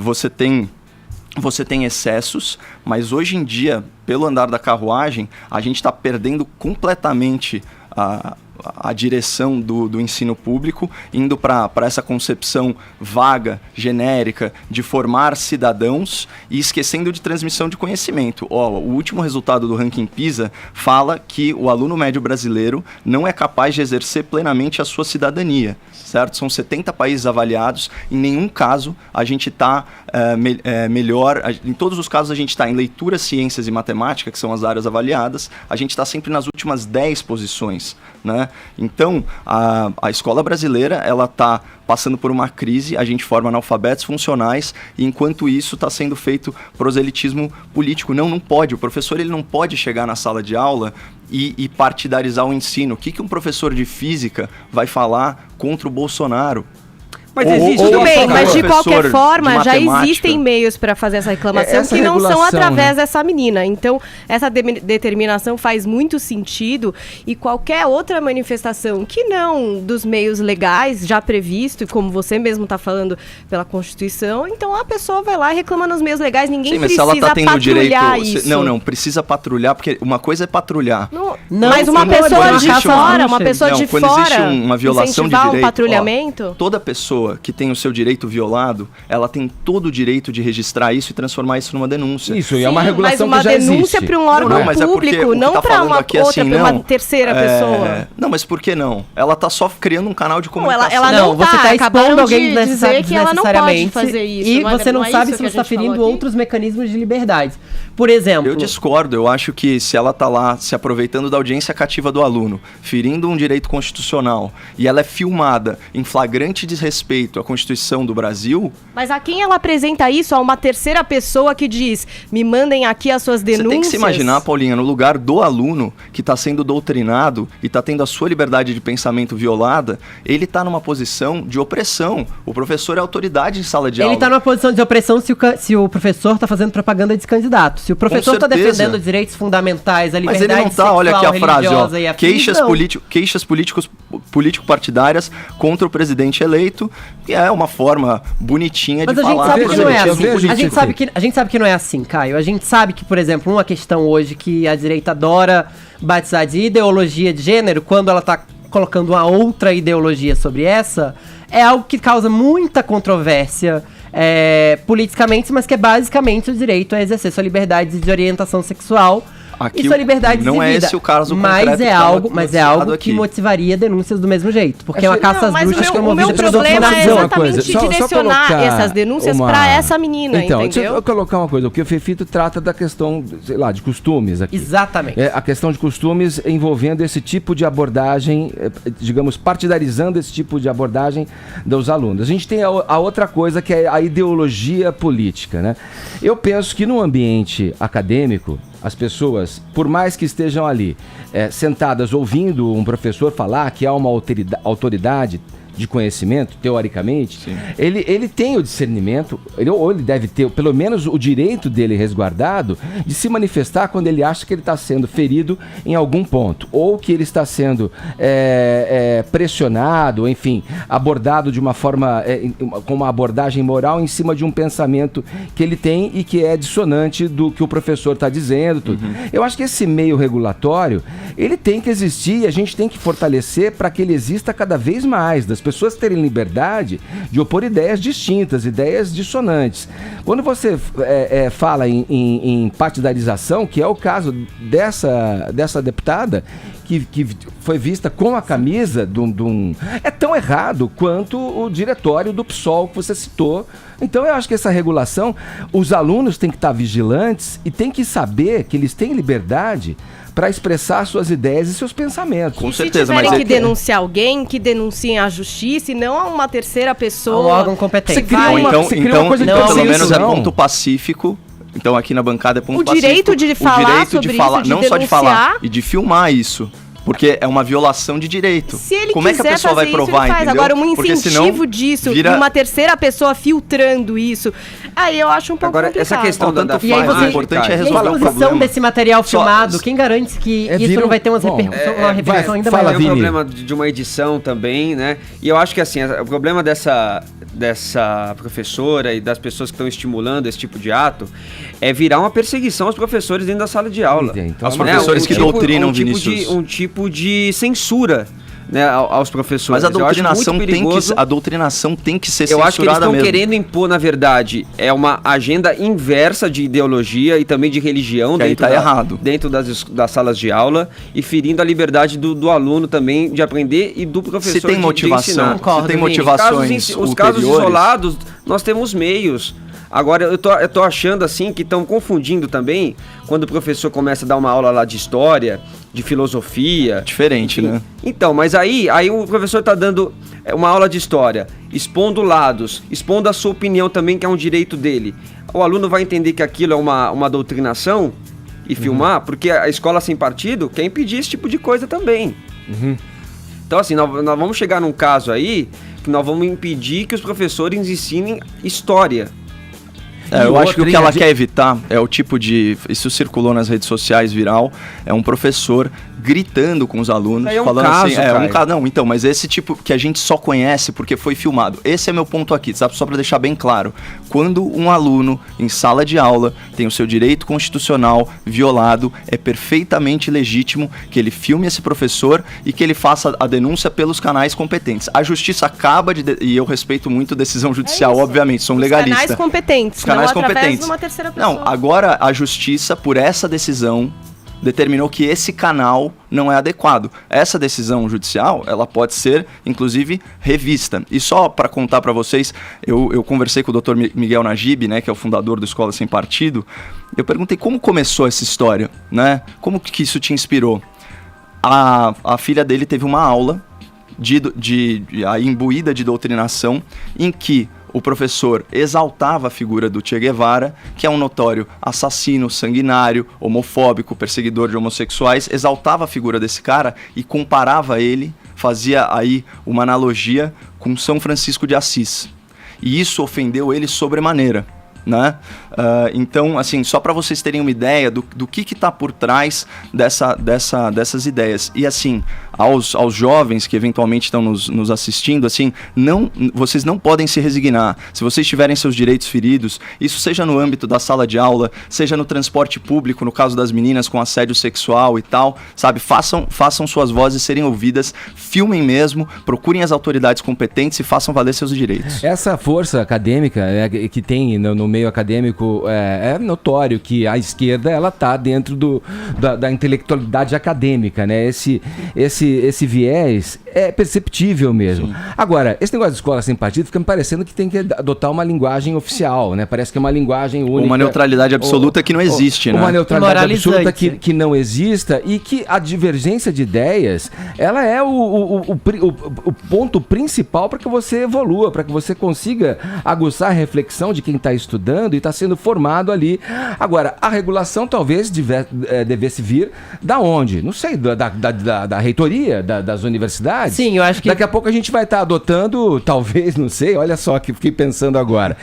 você tem excessos, mas hoje em dia, pelo andar da carruagem, a gente está perdendo completamente a direção do ensino público, indo para essa concepção vaga, genérica, de formar cidadãos e esquecendo de transmissão de conhecimento. O último resultado do ranking PISA fala que o aluno médio brasileiro não é capaz de exercer plenamente a sua cidadania, certo? São 70 países avaliados, em nenhum caso a gente está melhor, em todos os casos a gente está em leitura, ciências e matemática, que são as áreas avaliadas, a gente está sempre nas últimas 10 posições, né? Então, a escola brasileira, ela está passando por uma crise, a gente forma analfabetos funcionais, e enquanto isso está sendo feito proselitismo político. Não pode, o professor ele não pode chegar na sala de aula e partidarizar o ensino. O que um professor de física vai falar contra o Bolsonaro? Mas existe. Tudo bem, mas de qualquer forma, já existem meios para fazer essa reclamação que não são através dessa menina. Então, essa determinação faz muito sentido, e qualquer outra manifestação que não dos meios legais já previsto, e como você mesmo está falando, pela Constituição, então a pessoa vai lá e reclama nos meios legais, ninguém precisa ela tá tendo patrulhar direito, isso. Não precisa patrulhar, porque uma coisa é patrulhar. Mas uma pessoa de fora, quando existe uma violação de direito, patrulhamento, toda pessoa que tem o seu direito violado, ela tem todo o direito de registrar isso e transformar isso numa denúncia. Isso, e é uma regulação que já existe. Mas uma denúncia para um órgão público, não para uma outra, para uma terceira pessoa. Não, mas por que não? Ela tá só criando um canal de comunicação. Ela não você tá expondo alguém dizer que ela não pode fazer isso. E você não sabe se você está ferindo outros mecanismos de liberdade. Por exemplo... Eu discordo, eu acho que se ela tá lá se aproveitando da audiência cativa do aluno, ferindo um direito constitucional, e ela é filmada em flagrante desrespeito à Constituição do Brasil... Mas a quem ela apresenta isso? A uma terceira pessoa que diz, me mandem aqui as suas denúncias? Você tem que se imaginar, Paulinha, no lugar do aluno que está sendo doutrinado e está tendo a sua liberdade de pensamento violada, ele está numa posição de opressão. O professor é autoridade em sala de aula. Ele está numa posição de opressão se o professor está fazendo propaganda de candidato. Se o professor está defendendo direitos fundamentais, a liberdade sexual, mas ele não tá, olha aqui a frase, queixas político-partidárias contra o presidente eleito, que é uma forma bonitinha de falar. Mas a gente sabe que não é assim, Caio. A gente sabe que, por exemplo, uma questão hoje que a direita adora batizar de ideologia de gênero, quando ela está colocando uma outra ideologia sobre essa, é algo que causa muita controvérsia politicamente, mas que é basicamente o direito a exercer sua liberdade de orientação sexual. Aqui e sua liberdade não de vida. É esse o caso mas é algo que motivaria denúncias do mesmo jeito, porque é uma caça às bruxas promovida pelo problema é exatamente direcionar essas denúncias para essa menina, então, entendeu? Deixa eu colocar uma coisa, porque o Fefito trata da questão, sei lá, de costumes aqui. Exatamente. A questão de costumes envolvendo esse tipo de abordagem, digamos, partidarizando esse tipo de abordagem dos alunos. A gente tem a outra coisa, que é a ideologia política, né? Eu penso que no ambiente acadêmico, as pessoas, por mais que estejam ali sentadas ouvindo um professor falar que há uma autoridade de conhecimento, teoricamente, ele tem o discernimento, ou ele deve ter pelo menos o direito dele resguardado de se manifestar quando ele acha que ele está sendo ferido em algum ponto, ou que ele está sendo pressionado, enfim, abordado de uma forma, com uma abordagem moral em cima de um pensamento que ele tem e que é dissonante do que o professor está dizendo. Tudo. Eu acho que esse meio regulatório, ele tem que existir e a gente tem que fortalecer para que ele exista cada vez mais, das pessoas terem liberdade de opor ideias distintas, ideias dissonantes. Quando você fala em partidarização, que é o caso dessa deputada, que foi vista com a camisa de um... É tão errado quanto o diretório do PSOL que você citou. Então eu acho que essa regulação, os alunos têm que estar vigilantes e têm que saber que eles têm liberdade para expressar suas ideias e seus pensamentos. Com certeza, mas se tiverem mas que denunciar alguém, que denunciem a justiça e não a uma terceira pessoa. Um órgão competente. Você cria uma coisa de pelo menos é ponto pacífico. Então aqui na bancada é ponto o pacífico. Direito de falar sobre isso, de não denunciar. Só de falar, e de filmar isso. Porque é uma violação de direito. Se ele Como é que a pessoa vai provar, isso, entendeu? Agora, um Porque incentivo disso, vira... uma terceira pessoa filtrando isso, aí eu acho um pouco complicado. Essa questão da o importante é resolver o problema desse material filmado, quem garante que isso não vai ter uma repercussão ainda maior? Tem o problema de uma edição também, né? E eu acho que assim, o problema dessa professora e das pessoas que estão estimulando esse tipo de ato é virar uma perseguição aos professores dentro da sala de aula. Então, aos professores que doutrinam, Vinícius. Um tipo de censura, né, aos professores. Mas a doutrinação tem que ser censurada mesmo. Eu acho que eles estão querendo impor, na verdade, uma agenda inversa de ideologia e também de religião dentro das salas de aula e ferindo a liberdade do aluno também de aprender e do professor de ensinar. Concordo, se tem motivações os casos isolados, nós temos meios. Agora, eu tô achando assim que estão confundindo também quando o professor começa a dar uma aula lá de história, de filosofia. Diferente, enfim, né? Então, mas aí o professor está dando uma aula de história, expondo lados, expondo a sua opinião também, que é um direito dele. O aluno vai entender que aquilo é uma doutrinação e filmar, porque a escola sem partido quer impedir esse tipo de coisa também. Então, assim, nós vamos chegar num caso aí que nós vamos impedir que os professores ensinem história. Eu acho que o que ela quer evitar é o tipo de... Isso circulou nas redes sociais, viral. É um professor gritando com os alunos, falando assim... Não, então, mas esse tipo que a gente só conhece porque foi filmado. Esse é meu ponto aqui, sabe? Só para deixar bem claro. Quando um aluno, em sala de aula, tem o seu direito constitucional violado, é perfeitamente legítimo que ele filme esse professor e que ele faça a denúncia pelos canais competentes. A justiça acaba de... E eu respeito muito a decisão judicial, obviamente, sou um legalista. Canais competentes, canais competentes. De uma terceira pessoa. Não, agora a justiça, por essa decisão, determinou que esse canal não é adequado. Essa decisão judicial, ela pode ser, inclusive, revista. E só para contar para vocês, eu conversei com o Dr. Miguel Najib, né, que é o fundador do Escola Sem Partido. Eu perguntei como começou essa história, né? Como que isso te inspirou? A filha dele teve uma aula imbuída de doutrinação em que o professor exaltava a figura do Che Guevara, que é um notório assassino, sanguinário, homofóbico, perseguidor de homossexuais, exaltava a figura desse cara e comparava ele, fazia aí uma analogia com São Francisco de Assis. E isso ofendeu ele sobremaneira, né? Então, assim, só para vocês terem uma ideia do que está por trás dessas ideias. E assim, aos jovens que eventualmente estão nos assistindo, assim, vocês não podem se resignar. Se vocês tiverem seus direitos feridos, isso seja no âmbito da sala de aula, seja no transporte público, no caso das meninas com assédio sexual e tal, sabe? Façam suas vozes serem ouvidas, filmem mesmo, procurem as autoridades competentes e façam valer seus direitos. Essa força acadêmica que tem no meio acadêmico, é notório que a esquerda ela está dentro da intelectualidade acadêmica, né? Esse esse viés é perceptível mesmo. Agora, esse negócio de escola sem partido fica me parecendo que tem que adotar uma linguagem oficial, né? Parece que é uma linguagem única. Uma neutralidade absoluta que não existe, né? Uma neutralidade absoluta Moralizante. que não exista e que a divergência de ideias, ela é o ponto principal para que você evolua, para que você consiga aguçar a reflexão de quem está estudando e está sendo formado ali. Agora, a regulação talvez devesse vir da onde? Não sei, da reitoria, das universidades? Sim, eu acho que... Daqui a pouco a gente vai estar adotando, talvez, não sei, olha só que fiquei pensando agora.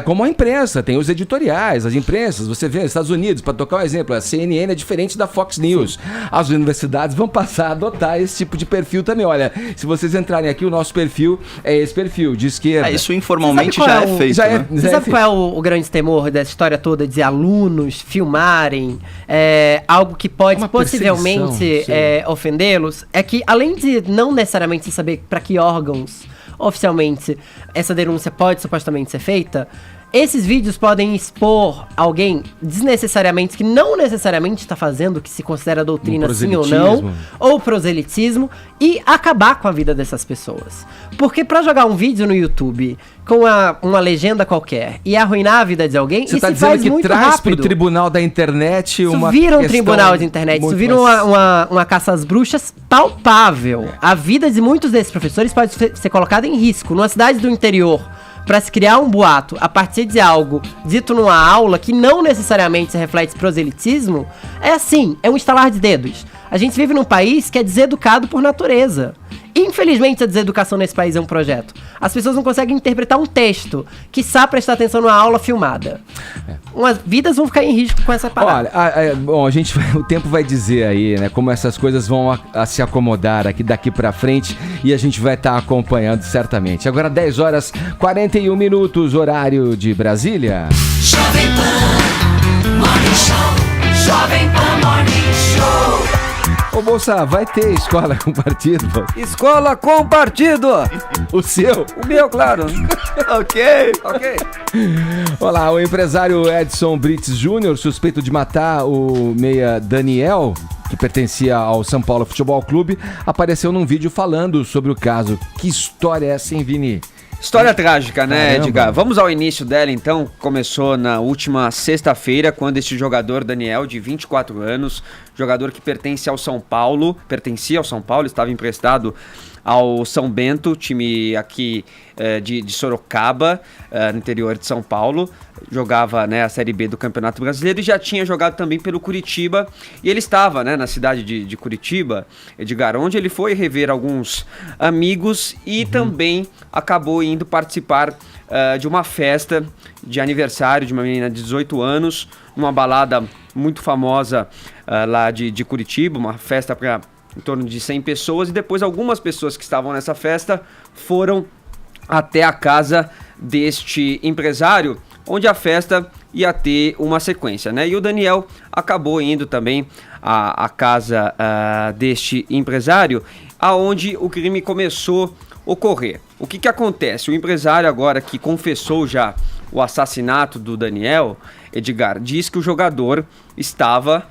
Como a imprensa, tem os editoriais, as imprensas, você vê, nos Estados Unidos, para tocar um exemplo, a CNN é diferente da Fox News. As universidades vão passar a adotar esse tipo de perfil também. Olha, se vocês entrarem aqui, o nosso perfil é esse perfil, de esquerda. Isso informalmente Você sabe já qual é feito, né? Você sabe qual é o grande temor dessa história toda de alunos filmarem algo que pode Uma possivelmente perseguição, ofendê-los? É que, além de não necessariamente saber para que órgãos oficialmente essa denúncia pode supostamente ser feita, esses vídeos podem expor alguém desnecessariamente, que não necessariamente está fazendo o que se considera doutrina sim ou não, ou proselitismo, e acabar com a vida dessas pessoas. Porque pra jogar um vídeo no YouTube com uma legenda qualquer e arruinar a vida de alguém, Você isso está dizendo faz que muito traz rápido. pro tribunal da internet Isso uma vira um questão tribunal de internet, isso muito vira mais- uma caça às bruxas palpável. A vida de muitos desses professores pode ser colocada em risco. Numa cidade do interior, para se criar um boato a partir de algo dito numa aula que não necessariamente se reflete proselitismo, é assim, é um estalar de dedos. A gente vive num país que é deseducado por natureza. Infelizmente, a deseducação nesse país é um projeto. As pessoas não conseguem interpretar um texto, quiçá prestar atenção numa aula filmada. Umas vidas vão ficar em risco com essa parada. Olha, bom, o tempo vai dizer aí, né, como essas coisas vão a se acomodar daqui pra frente e a gente vai estar acompanhando certamente. Agora 10 horas 41 minutos, horário de Brasília. Jovem Pan Morning Show. Jovem Pan Morning Show. Ô, Bolsa, vai ter escola com partido? Bolsa? Escola com partido! O seu? O meu, claro. Ok. Ok. Olá, o empresário Edson Brites Júnior, suspeito de matar o meia Daniel, que pertencia ao São Paulo Futebol Clube, apareceu num vídeo falando sobre o caso. Que história é essa, hein, Vini? História trágica, né, Caramba. Edgar? Vamos ao início dela, então. Começou na última sexta-feira, quando este jogador, Daniel, de 24 anos, jogador que pertencia ao São Paulo, estava emprestado ao São Bento, time aqui de Sorocaba, no interior de São Paulo. Jogava, né, a Série B do Campeonato Brasileiro e já tinha jogado também pelo Curitiba. E ele estava, né, na cidade de Curitiba, Edgar, onde ele foi rever alguns amigos e também acabou indo participar de uma festa de aniversário de uma menina de 18 anos, numa balada muito famosa lá de Curitiba, uma festa para em torno de 100 pessoas, e depois algumas pessoas que estavam nessa festa foram até a casa deste empresário, onde a festa ia ter uma sequência, né? E o Daniel acabou indo também à casa deste empresário, aonde o crime começou a ocorrer. O que acontece? O empresário, agora que confessou já o assassinato do Daniel, Edgar, diz que o jogador estava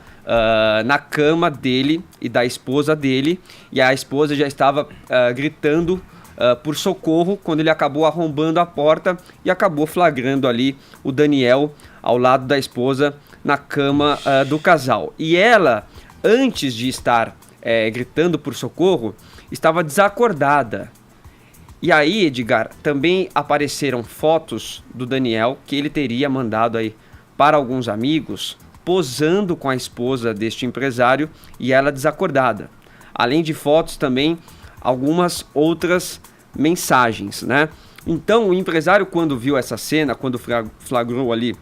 na cama dele e da esposa dele, e a esposa já estava gritando por socorro quando ele acabou arrombando a porta e acabou flagrando ali o Daniel ao lado da esposa na cama do casal. E ela, antes de estar gritando por socorro, estava desacordada. E aí, Edgar, também apareceram fotos do Daniel que ele teria mandado aí para alguns amigos, posando com a esposa deste empresário e ela desacordada. Além de fotos também, algumas outras mensagens, né? Então o empresário, quando viu essa cena, quando flagrou ali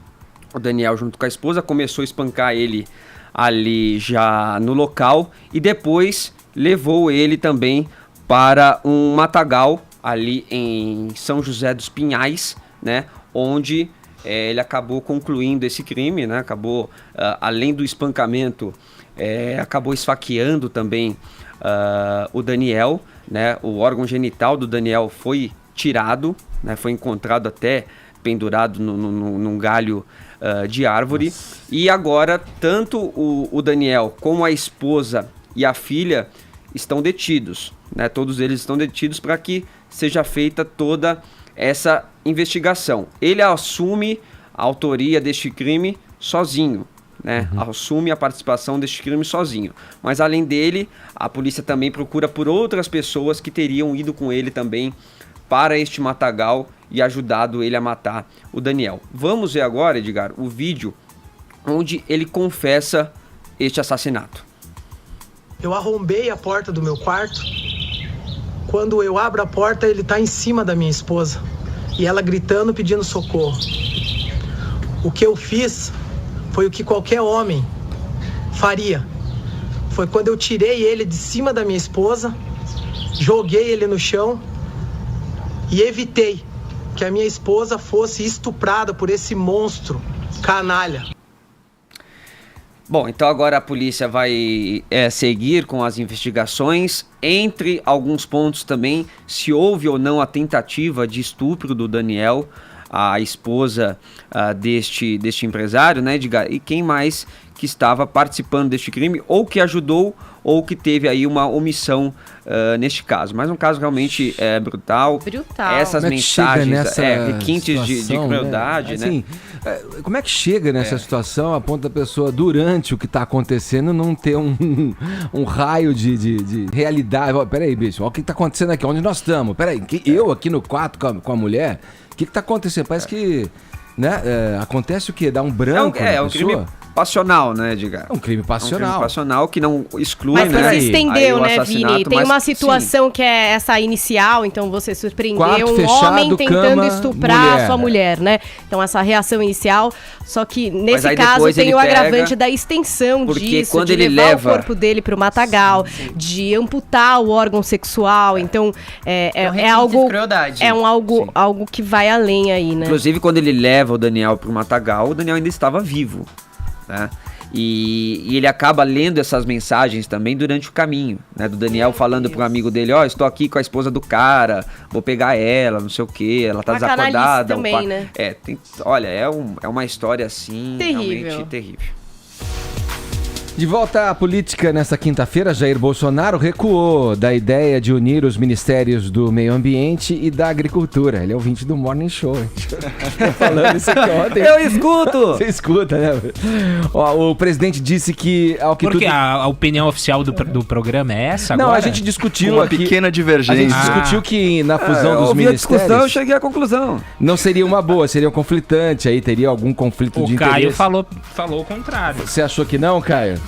o Daniel junto com a esposa, começou a espancar ele ali já no local e depois levou ele também para um matagal ali em São José dos Pinhais, né? Onde ele acabou concluindo esse crime, né? Acabou, além do espancamento, acabou esfaqueando também o Daniel, né? O órgão genital do Daniel foi tirado, né? Foi encontrado até pendurado num galho de árvore. E agora, tanto o Daniel como a esposa e a filha estão detidos, né? Todos eles estão detidos para que seja feita toda essa investigação. Ele assume a autoria deste crime sozinho, né? Assume a participação deste crime sozinho. Mas além dele, a polícia também procura por outras pessoas que teriam ido com ele também para este matagal e ajudado ele a matar o Daniel. Vamos ver agora, Edgar, o vídeo onde ele confessa este assassinato. Eu arrombei a porta do meu quarto. Quando eu abro a porta, ele tá em cima da minha esposa. E ela gritando, pedindo socorro. O que eu fiz foi o que qualquer homem faria. Foi quando eu tirei ele de cima da minha esposa, joguei ele no chão e evitei que a minha esposa fosse estuprada por esse monstro canalha. Bom, então agora a polícia vai seguir com as investigações. Entre alguns pontos também, se houve ou não a tentativa de estupro do Daniel, a esposa deste empresário, né, Edgar? E quem mais que estava participando deste crime, ou que ajudou, ou que teve aí uma omissão neste caso. Mas um caso realmente brutal. Essas como mensagens, requintes de crueldade, né? Assim, como é que chega nessa situação a ponto da pessoa, durante o que está acontecendo, não ter um raio de realidade? Peraí, bicho, olha o que está acontecendo aqui, onde nós estamos? Peraí, eu aqui no quarto com a mulher, o que está acontecendo? Parece que, né, acontece o quê? Dá um branco É um crime passional, né, Edgar? É um crime passional. É um crime passional que não exclui, mas né? se estendeu, né, assassinato, Vini? Tem uma situação que é essa inicial, então você surpreendeu Quarto um fechado, homem tentando cama, estuprar mulher. a sua mulher, né? Então essa reação inicial, só que nesse aí caso depois tem ele o agravante pega, da extensão porque disso, quando de ele levar leva o corpo dele pro matagal, de amputar o órgão sexual, então é algo, de crueldade. algo que vai além aí, né? Inclusive, quando ele leva o Daniel pro matagal, o Daniel ainda estava vivo, né? E ele acaba lendo essas mensagens também durante o caminho, né? Do Daniel falando pro amigo dele, estou aqui com a esposa do cara, vou pegar ela, não sei o que, ela tá Uma desacordada. canalice também, né? Olha, é uma história assim, Terrível. realmente terrível. De volta à política nesta quinta-feira, Jair Bolsonaro recuou da ideia de unir os ministérios do meio ambiente e da agricultura. Ele é ouvinte do Morning Show. Tô falando isso aqui ontem. Eu escuto! Você escuta, né? O presidente disse que... Porque a opinião oficial do programa é essa agora? Não, a gente discutiu uma aqui... pequena divergência. A gente discutiu que na fusão dos ouvi ministérios... a discussão, eu cheguei à conclusão. Não seria uma boa, seria um conflitante aí, teria algum conflito de interesse. O Caio falou o contrário. Você achou que não, Caio?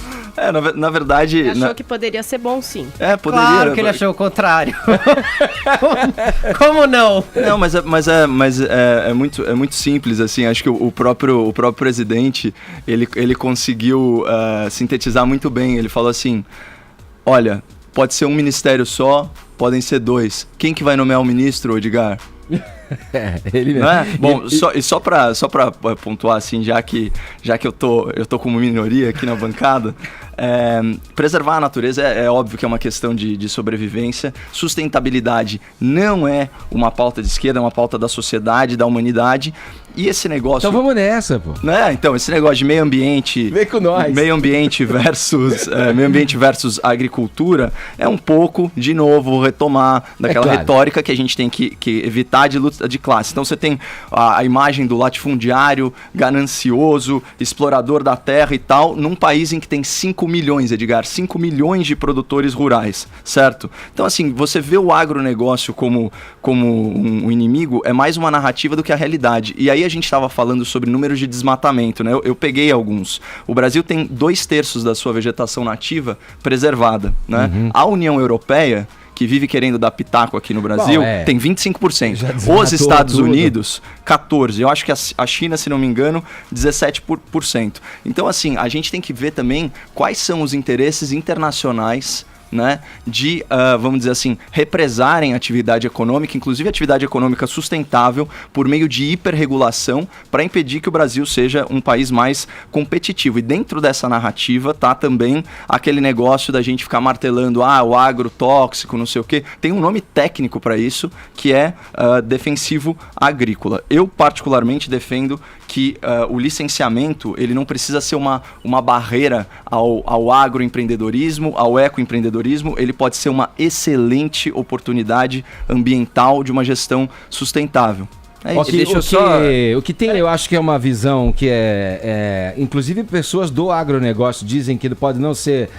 Na verdade... Ele achou que poderia ser bom, sim. Poderia. Claro que ele achou o contrário. Como não? Não, mas é muito simples, assim. Acho que o próprio presidente, ele conseguiu sintetizar muito bem. Ele falou assim, olha, pode ser um ministério só, podem ser dois. Quem que vai nomear o ministro, Edgar? Ele mesmo. Não é? Bom, só pra pontuar, assim, já que eu tô como minoria aqui na bancada, preservar a natureza é óbvio que é uma questão de sobrevivência. Sustentabilidade não é uma pauta de esquerda, é uma pauta da sociedade, da humanidade. E esse negócio... Então vamos nessa, pô. Né? Então, esse negócio de meio ambiente... Vem com nós. Meio ambiente versus agricultura é um pouco, de novo, retomar daquela retórica que a gente tem que evitar de luta de classe. Então você tem a imagem do latifundiário, ganancioso, explorador da terra e tal, num país em que tem 5 milhões, Edgar, 5 milhões de produtores rurais, certo? Então, assim, você vê o agronegócio como um inimigo é mais uma narrativa do que a realidade. E aí a gente estava falando sobre números de desmatamento, né? Eu peguei alguns. O Brasil tem 2/3 da sua vegetação nativa preservada, né? A União Europeia, que vive querendo dar pitaco aqui no Brasil, tem 25%. Os Estados Unidos, 14%. Eu acho que a China, se não me engano, 17%. Então, assim, a gente tem que ver também quais são os interesses internacionais, né, de, vamos dizer assim, represarem a atividade econômica, inclusive atividade econômica sustentável, por meio de hiperregulação, para impedir que o Brasil seja um país mais competitivo. E dentro dessa narrativa tá também aquele negócio da gente ficar martelando, o agrotóxico, não sei o quê. Tem um nome técnico para isso, que é defensivo agrícola. Eu, particularmente, defendo que o licenciamento ele não precisa ser uma barreira ao agroempreendedorismo, ao ecoempreendedorismo, empreendedorismo, ele pode ser uma excelente oportunidade ambiental de uma gestão sustentável. O que tem, eu acho que é uma visão que inclusive pessoas do agronegócio dizem que pode não ser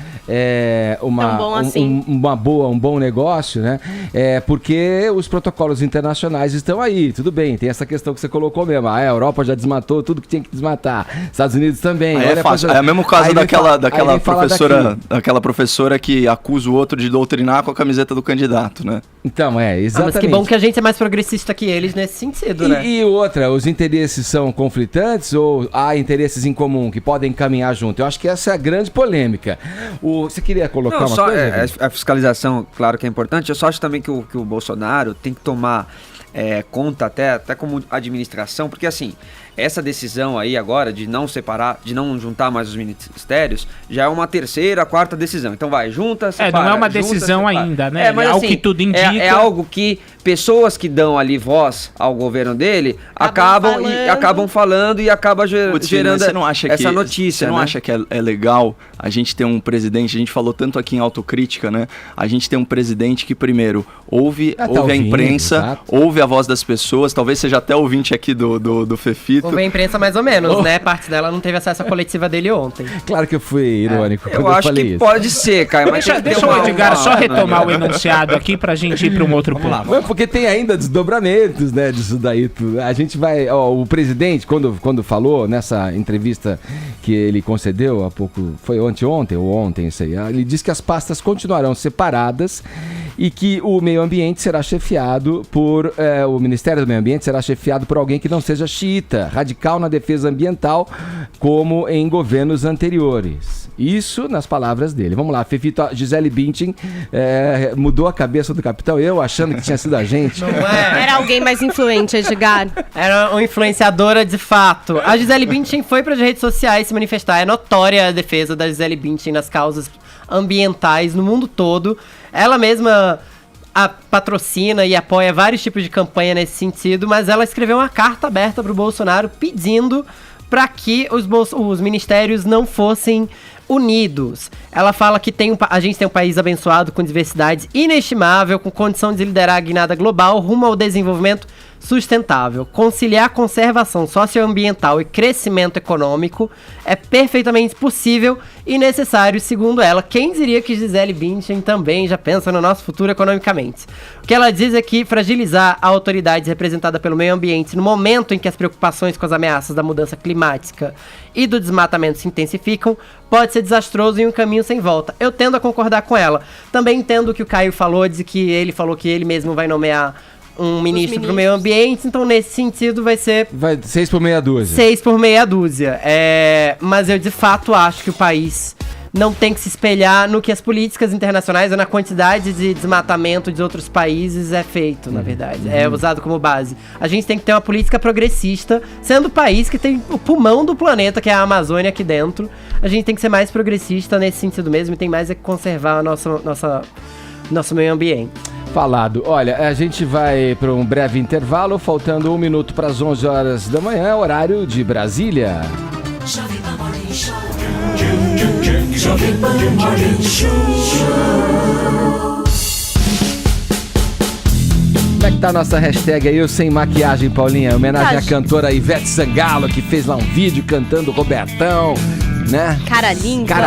um bom negócio, né? Porque os protocolos internacionais estão aí, tudo bem, tem essa questão que você colocou mesmo. A Europa já desmatou tudo que tinha que desmatar, Estados Unidos também. Aí é fácil. É o mesmo caso daquela professora que acusa o outro de doutrinar com a camiseta do candidato, né? Então, exatamente. Mas que bom que a gente é mais progressista que eles nesse sentido. E outra, os interesses são conflitantes ou há interesses em comum que podem caminhar junto? Eu acho que essa é a grande polêmica. Você queria colocar uma coisa? A fiscalização, claro que é importante. Eu só acho também que o Bolsonaro tem que tomar conta até como administração, porque assim, essa decisão aí agora de não separar, de não juntar mais os ministérios, já é uma terceira, quarta decisão. Então junta, separa. Não é uma decisão ainda, né? Mas, ao assim, que tudo indica. É algo que pessoas que dão ali voz ao governo dele acabam falando e acaba gerando essa notícia. Você não acha que é legal a gente ter um presidente, a gente falou tanto aqui em autocrítica, né? A gente tem um presidente que primeiro ouve a imprensa, exato, ouve a voz das pessoas, talvez seja até ouvinte aqui do Fefito. Ouve a imprensa mais ou menos, né? Parte dela não teve acesso à coletiva dele ontem. Claro que eu fui irônico eu acho que isso pode ser, Caio, mas deixa o Edgar só retomar o enunciado aqui pra gente ir pra um outro ponto. Porque tem ainda desdobramentos, né, disso daí. A gente vai... o presidente, quando falou nessa entrevista que ele concedeu há pouco, foi ontem, isso aí, ele disse que as pastas continuarão separadas e que o meio ambiente será chefiado por... o Ministério do Meio Ambiente será chefiado por alguém que não seja xiita, radical na defesa ambiental, como em governos anteriores. Isso nas palavras dele. Vamos lá, Fefito, Gisele Bündchen mudou a cabeça do capitão, eu achando que tinha sido a gente. Não é. Era alguém mais influente, Edgar. Era uma influenciadora de fato. A Gisele Bündchen foi para as redes sociais se manifestar. É notória a defesa da Gisele Bündchen nas causas ambientais no mundo todo. Ela mesma patrocina e apoia vários tipos de campanha nesse sentido, mas ela escreveu uma carta aberta para o Bolsonaro pedindo para que os ministérios não fossem unidos. Ela fala que a gente tem um país abençoado com diversidade inestimável, com condição de liderar a guinada global rumo ao desenvolvimento sustentável. Conciliar conservação socioambiental e crescimento econômico é perfeitamente possível e necessário, segundo ela. Quem diria que Gisele Bündchen também já pensa no nosso futuro economicamente? O que ela diz é que fragilizar a autoridade representada pelo meio ambiente no momento em que as preocupações com as ameaças da mudança climática e do desmatamento se intensificam pode ser desastroso e um caminho sem volta. Eu tendo a concordar com ela. Também entendo o que o Caio falou, de que ele falou que ele mesmo vai nomear um ministro para o meio ambiente, então nesse sentido vai ser... 6 por meia dúzia. 6 por meia dúzia. Mas eu de fato acho que o país não tem que se espelhar no que as políticas internacionais ou na quantidade de desmatamento de outros países é feito, na verdade. É usado como base. A gente tem que ter uma política progressista, sendo o país que tem o pulmão do planeta, que é a Amazônia aqui dentro. A gente tem que ser mais progressista nesse sentido mesmo e tem mais é que conservar nosso meio ambiente. Falado. Olha, a gente vai para um breve intervalo, faltando 1 minuto para as 11 horas da manhã, horário de Brasília. Como é que tá a nossa hashtag aí, eu sem maquiagem, Paulinha? Homenagem à cantora Ivete Sangalo, que fez lá um vídeo cantando Robertão, né? Cara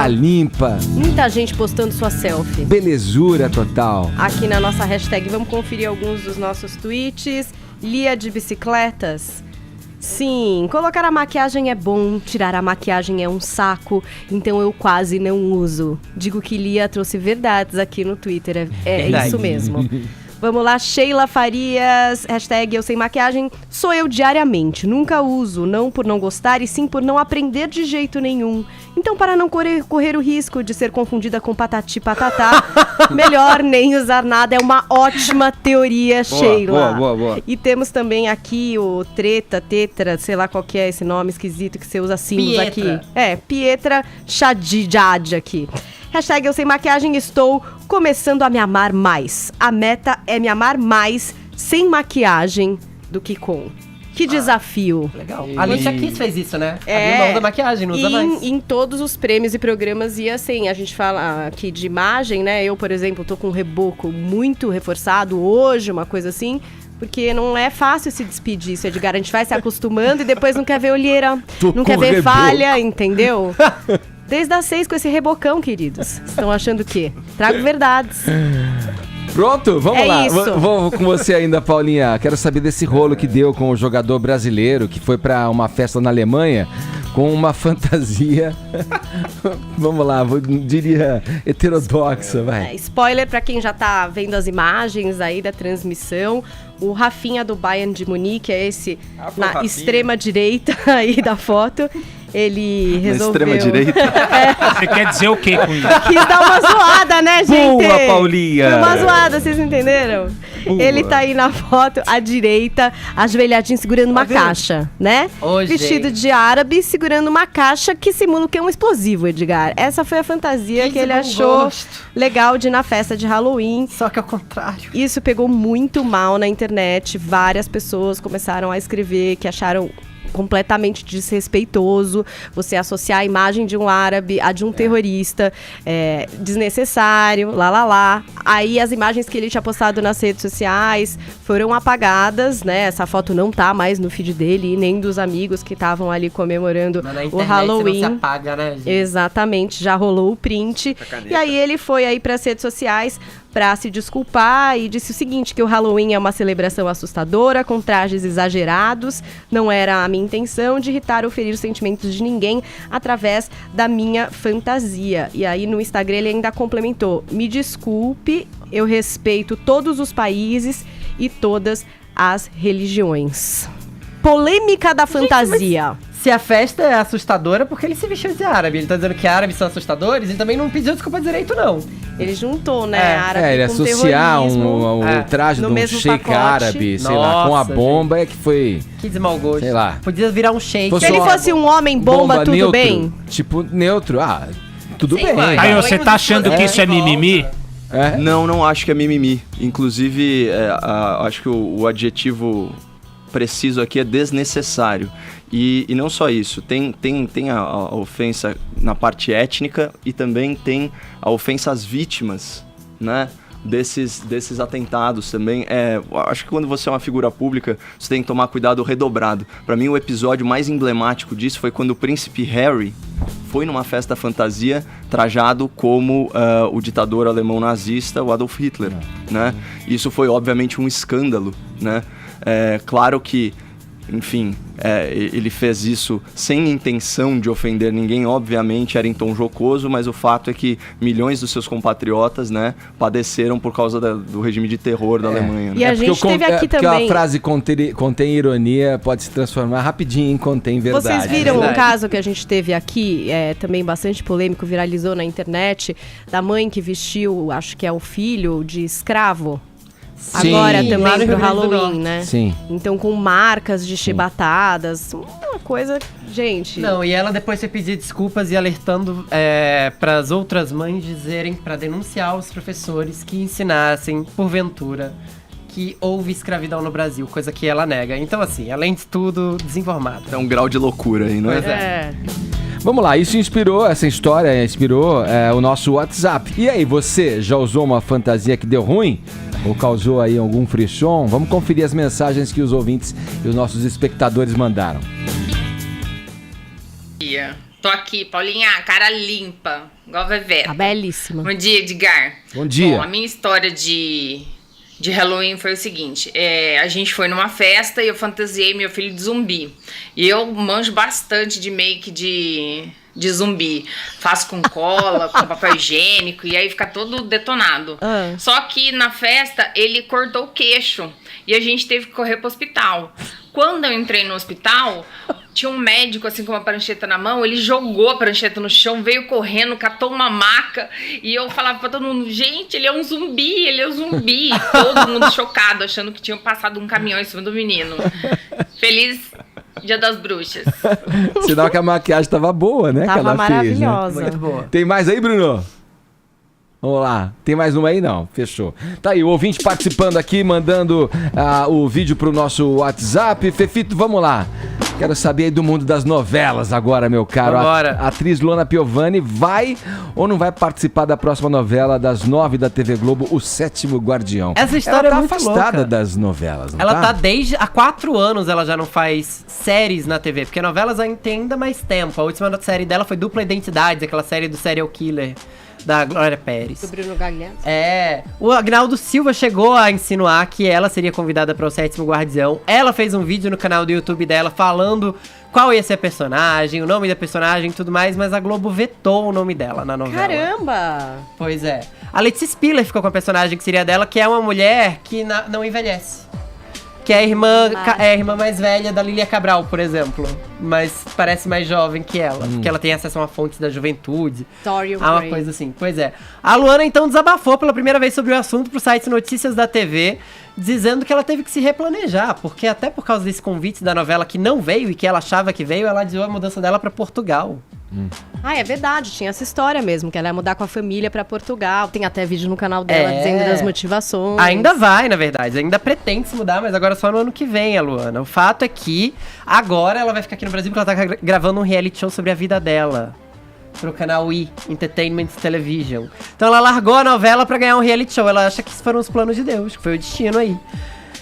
limpa. Muita Muita gente postando sua selfie. Belezura total. Aqui na nossa hashtag, vamos conferir alguns dos nossos tweets. Lia de bicicletas. Sim, colocar a maquiagem é bom, tirar a maquiagem é um saco, então eu quase não uso. Digo que Lia trouxe verdades aqui no Twitter, é isso mesmo. Vamos lá, Sheila Farias, hashtag eu sem maquiagem, sou eu diariamente, nunca uso, não por não gostar e sim por não aprender de jeito nenhum. Então, para não correr o risco de ser confundida com patati patatá, melhor nem usar nada, é uma ótima teoria, Sheila. Boa. E temos também aqui o tetra, sei lá qual que é esse nome esquisito que você usa símbolos aqui. Pietra Chadijad aqui. Hashtag eu sem maquiagem, estou começando a me amar mais. A meta é me amar mais sem maquiagem do que com. Que desafio. Legal. A Alicia Keys fez isso, né? É. Abriu mão da maquiagem, não usa mais. Em todos os prêmios e programas ia assim, a gente fala aqui de imagem, né? Eu, por exemplo, tô com um reboco muito reforçado hoje, uma coisa assim, porque não é fácil se despedir disso, Edgar. A gente vai se acostumando e depois não quer ver olheira, não quer ver falha, entendeu? Desde as 6 com esse rebocão, queridos. Estão achando o quê? Trago verdades. Pronto, vamos lá. Isso. Vou com você ainda, Paulinha. Quero saber desse rolo que deu com o jogador brasileiro que foi pra uma festa na Alemanha com uma fantasia, vamos lá, diria heterodoxa, vai. Spoiler pra quem já tá vendo as imagens aí da transmissão. O Rafinha do Bayern de Munique, é esse na Rafinha. extrema direita aí da foto. Ele resolveu... Na extrema direita? Você quer dizer o quê com isso? Quis dar uma zoada, né, gente? Boa, Paulinha! Foi uma zoada, vocês entenderam? Boa. Ele tá aí na foto, à direita, ajoelhadinho, segurando uma vendo? caixa, né? Ô, Vestido gente. de árabe, segurando uma caixa que simula que é um explosivo, Edgar. Essa foi a fantasia que ele bom achou gosto. legal de ir na festa de Halloween. Só que ao contrário. Isso pegou muito mal na internet. Várias pessoas começaram a escrever que acharam completamente desrespeitoso você associar a imagem de um árabe a de um terrorista, desnecessário, lá. Aí as imagens que ele tinha postado nas redes sociais foram apagadas, né? Essa foto não tá mais no feed dele, nem dos amigos que estavam ali comemorando Mas na o internet Halloween. não se apaga, né, gente? Exatamente, já rolou o print. E aí ele foi aí para as redes sociais para se desculpar e disse o seguinte, que o Halloween é uma celebração assustadora, com trajes exagerados, não era a minha intenção de irritar ou ferir os sentimentos de ninguém através da minha fantasia. E aí no Instagram ele ainda complementou, me desculpe, eu respeito todos os países e todas as religiões. Polêmica da fantasia. Se a festa é assustadora, porque ele se vestiu de árabe. Ele tá dizendo que árabes são assustadores, ele também não pediu desculpa direito, não. Ele juntou, né, árabe ele com associar terrorismo. o traje no de um mesmo sheik pacote. árabe, sei lá, com a Nossa, bomba é que foi, Que desmalgosto. sei lá. Podia virar um shake. Fosse Se ele só- fosse um homem bomba, tudo neutro, bem? Tipo, neutro, tudo Sim, bem. vai. Aí você tá achando que isso é mimimi? É? Não acho que é mimimi. Inclusive, acho que o adjetivo preciso aqui é desnecessário. E não só isso, tem a ofensa na parte étnica e também tem a ofensa às vítimas, né? Desses atentados também. Acho que quando você é uma figura pública, você tem que tomar cuidado redobrado. Para mim, o episódio mais emblemático disso foi quando o príncipe Harry foi numa festa fantasia trajado como o ditador alemão nazista, o Adolf Hitler, né? Isso foi, obviamente, um escândalo, né? Claro que, enfim, ele fez isso sem intenção de ofender ninguém, obviamente era em tom jocoso, mas o fato é que milhões dos seus compatriotas, né, padeceram por causa do regime de terror da Alemanha. Né? E a porque gente teve aqui porque também... a frase contém ironia pode se transformar rapidinho em contém verdade. Vocês viram verdade. um caso que a gente teve aqui, também bastante polêmico, viralizou na internet, da mãe que vestiu, acho que é o filho, de escravo? Sim. Agora Lá no também Rio pro Grande do Halloween, Norte. né? Sim. Então com marcas de chibatadas, uma coisa, gente... Não, e ela depois foi pedir desculpas e alertando para as outras mães dizerem, para denunciar os professores que ensinassem, porventura, que houve escravidão no Brasil, coisa que ela nega. Então, assim, além de tudo, desinformada. É um grau de loucura aí, não é? Pois é. Vamos lá, essa história inspirou o nosso WhatsApp. E aí, você já usou uma fantasia que deu ruim? Ou causou aí algum frisson? Vamos conferir as mensagens que os ouvintes e os nossos espectadores mandaram. Tô aqui, Paulinha, cara limpa, igual a Veveta. Tá belíssima. Bom dia, Edgar. Bom dia. Bom, a minha história de Halloween foi o seguinte, a gente foi numa festa e eu fantasiei meu filho de zumbi. E eu manjo bastante de make de zumbi. Faço com cola, com papel higiênico, e aí fica todo detonado. Só que na festa ele cortou o queixo e a gente teve que correr pro hospital. Quando eu entrei no hospital, tinha um médico assim com uma prancheta na mão, ele jogou a prancheta no chão, veio correndo, catou uma maca e eu falava pra todo mundo, gente, ele é um zumbi, ele é um zumbi. Todo mundo chocado, achando que tinham passado um caminhão em cima do menino. Feliz Dia das Bruxas. Sinal que a maquiagem tava boa, né? Tava que ela maravilhosa. fez, né? Muito boa. Tem mais aí, Bruno? Vamos lá. Tem mais uma aí? Não. Fechou. Tá aí, o ouvinte participando aqui, mandando o vídeo pro nosso WhatsApp. Fefito, vamos lá. Quero saber aí do mundo das novelas agora, meu caro. A atriz Luana Piovani vai ou não vai participar da próxima novela das 9 da TV Globo, O Sétimo Guardião? Essa história ela tá é muito afastada louca. das novelas, não Ela tá desde... Há 4 anos ela já não faz séries na TV, porque novelas tem ainda mais tempo. A última série dela foi Dupla Identidade, aquela série do serial killer da Glória Pérez. Do Bruno Gagliasso. O Agnaldo Silva chegou a insinuar que ela seria convidada para o Sétimo Guardião. Ela fez um vídeo no canal do YouTube dela falando qual ia ser a personagem, o nome da personagem e tudo mais, mas a Globo vetou o nome dela na novela. Caramba! Pois é. A Letícia Spiller ficou com a personagem que seria dela, que é uma mulher que não envelhece. Que é a irmã mais velha da Lília Cabral, por exemplo. Mas parece mais jovem que ela. Porque ela tem acesso a uma fonte da juventude. Uma coisa assim. Pois é. A Luana, então, desabafou pela primeira vez sobre o assunto pro site Notícias da TV, dizendo que ela teve que se replanejar. Porque até por causa desse convite da novela que não veio e que ela achava que veio, ela adiou a mudança dela pra Portugal. É verdade, tinha essa história mesmo, que ela ia mudar com a família pra Portugal. Tem até vídeo no canal dela dizendo das motivações. Ainda vai, na verdade, ainda pretende se mudar, mas agora só no ano que vem, a Luana. O fato é que agora ela vai ficar aqui no Brasil porque ela tá gravando um reality show sobre a vida dela pro canal I, Entertainment Television. Então ela largou a novela pra ganhar um reality show. Ela acha que esses foram os planos de Deus, que foi o destino aí.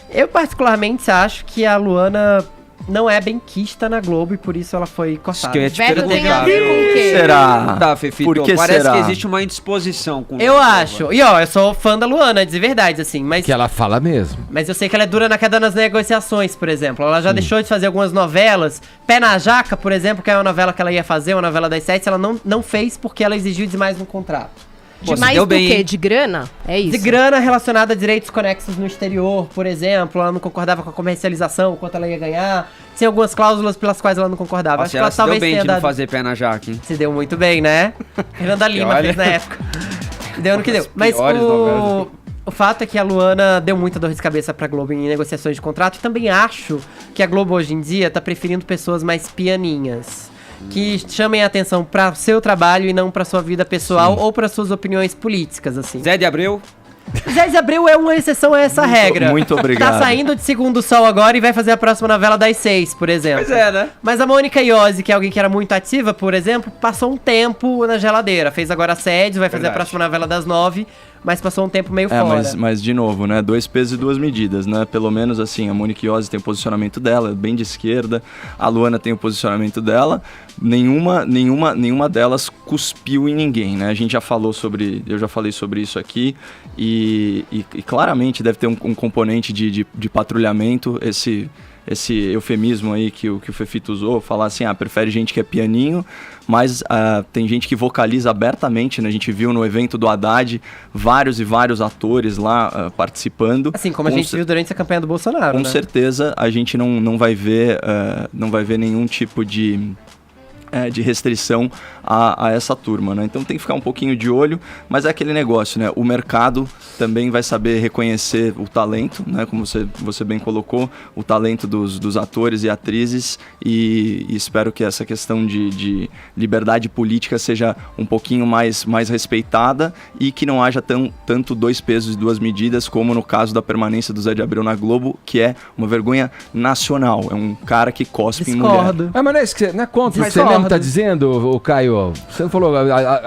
Eu particularmente acho que a Luana não é benquista na Globo e por isso ela foi cortada. Veto tem a ver com o quê? Será? Tá, Fefito, Por que parece será? que existe uma indisposição com Eu acho. E ó, eu sou fã da Luana, de verdade, assim, mas... Que ela fala mesmo. Mas eu sei que ela é dura na queda nas negociações, por exemplo. Ela já deixou de fazer algumas novelas. Pé na Jaca, por exemplo, que é uma novela que ela ia fazer, uma novela das 7, ela não fez porque ela exigiu demais no contrato. De mais do quê? De grana? É isso? De grana relacionada a direitos conexos no exterior, por exemplo. Ela não concordava com a comercialização, quanto ela ia ganhar. Tinha algumas cláusulas pelas quais ela não concordava. Acho que ela se deu bem de não fazer pé na jaca, hein? Se deu muito bem, né? Fernanda Lima fez na época. Deu no que deu. Mas o fato é que a Luana deu muita dor de cabeça pra Globo em negociações de contrato. E também acho que a Globo hoje em dia tá preferindo pessoas mais pianinhas. Que chamem a atenção para seu trabalho e não para sua vida pessoal ou para suas opiniões políticas, assim. Zé de Abreu? Zé de Abreu é uma exceção a essa regra. Muito obrigado. Tá saindo de Segundo Sol agora e vai fazer a próxima novela das 6, por exemplo. Pois é, né? Mas a Mônica Iose, que é alguém que era muito ativa, por exemplo, passou um tempo na geladeira. Fez agora a Sede, vai fazer a próxima novela das 9, mas passou um tempo meio fora. Mas de novo, né? 2 pesos e 2 medidas, né? Pelo menos assim, a Mônica Iose tem o posicionamento dela, bem de esquerda. A Luana tem o posicionamento dela. Nenhuma delas cuspiu em ninguém, né? A gente já falou sobre... Eu já falei sobre isso aqui. E claramente deve ter um componente de patrulhamento. Esse eufemismo aí que o Fefito usou, falar assim, prefere gente que é pianinho, mas tem gente que vocaliza abertamente, né? A gente viu no evento do Haddad vários e vários atores lá participando. Assim como a gente viu durante a campanha do Bolsonaro, Com certeza a gente não vai ver nenhum tipo de restrição a essa turma, né? Então tem que ficar um pouquinho de olho, mas é aquele negócio, né? O mercado também vai saber reconhecer o talento, né? Como você bem colocou, o talento dos atores e atrizes e espero que essa questão de liberdade política seja um pouquinho mais respeitada e que não haja tanto 2 pesos e 2 medidas como no caso da permanência do Zé de Abreu na Globo, que é uma vergonha nacional. É um cara que cospe em mulher. Mas não é isso que você... Não é contra, você mesmo tá dizendo, Caio? Você não falou,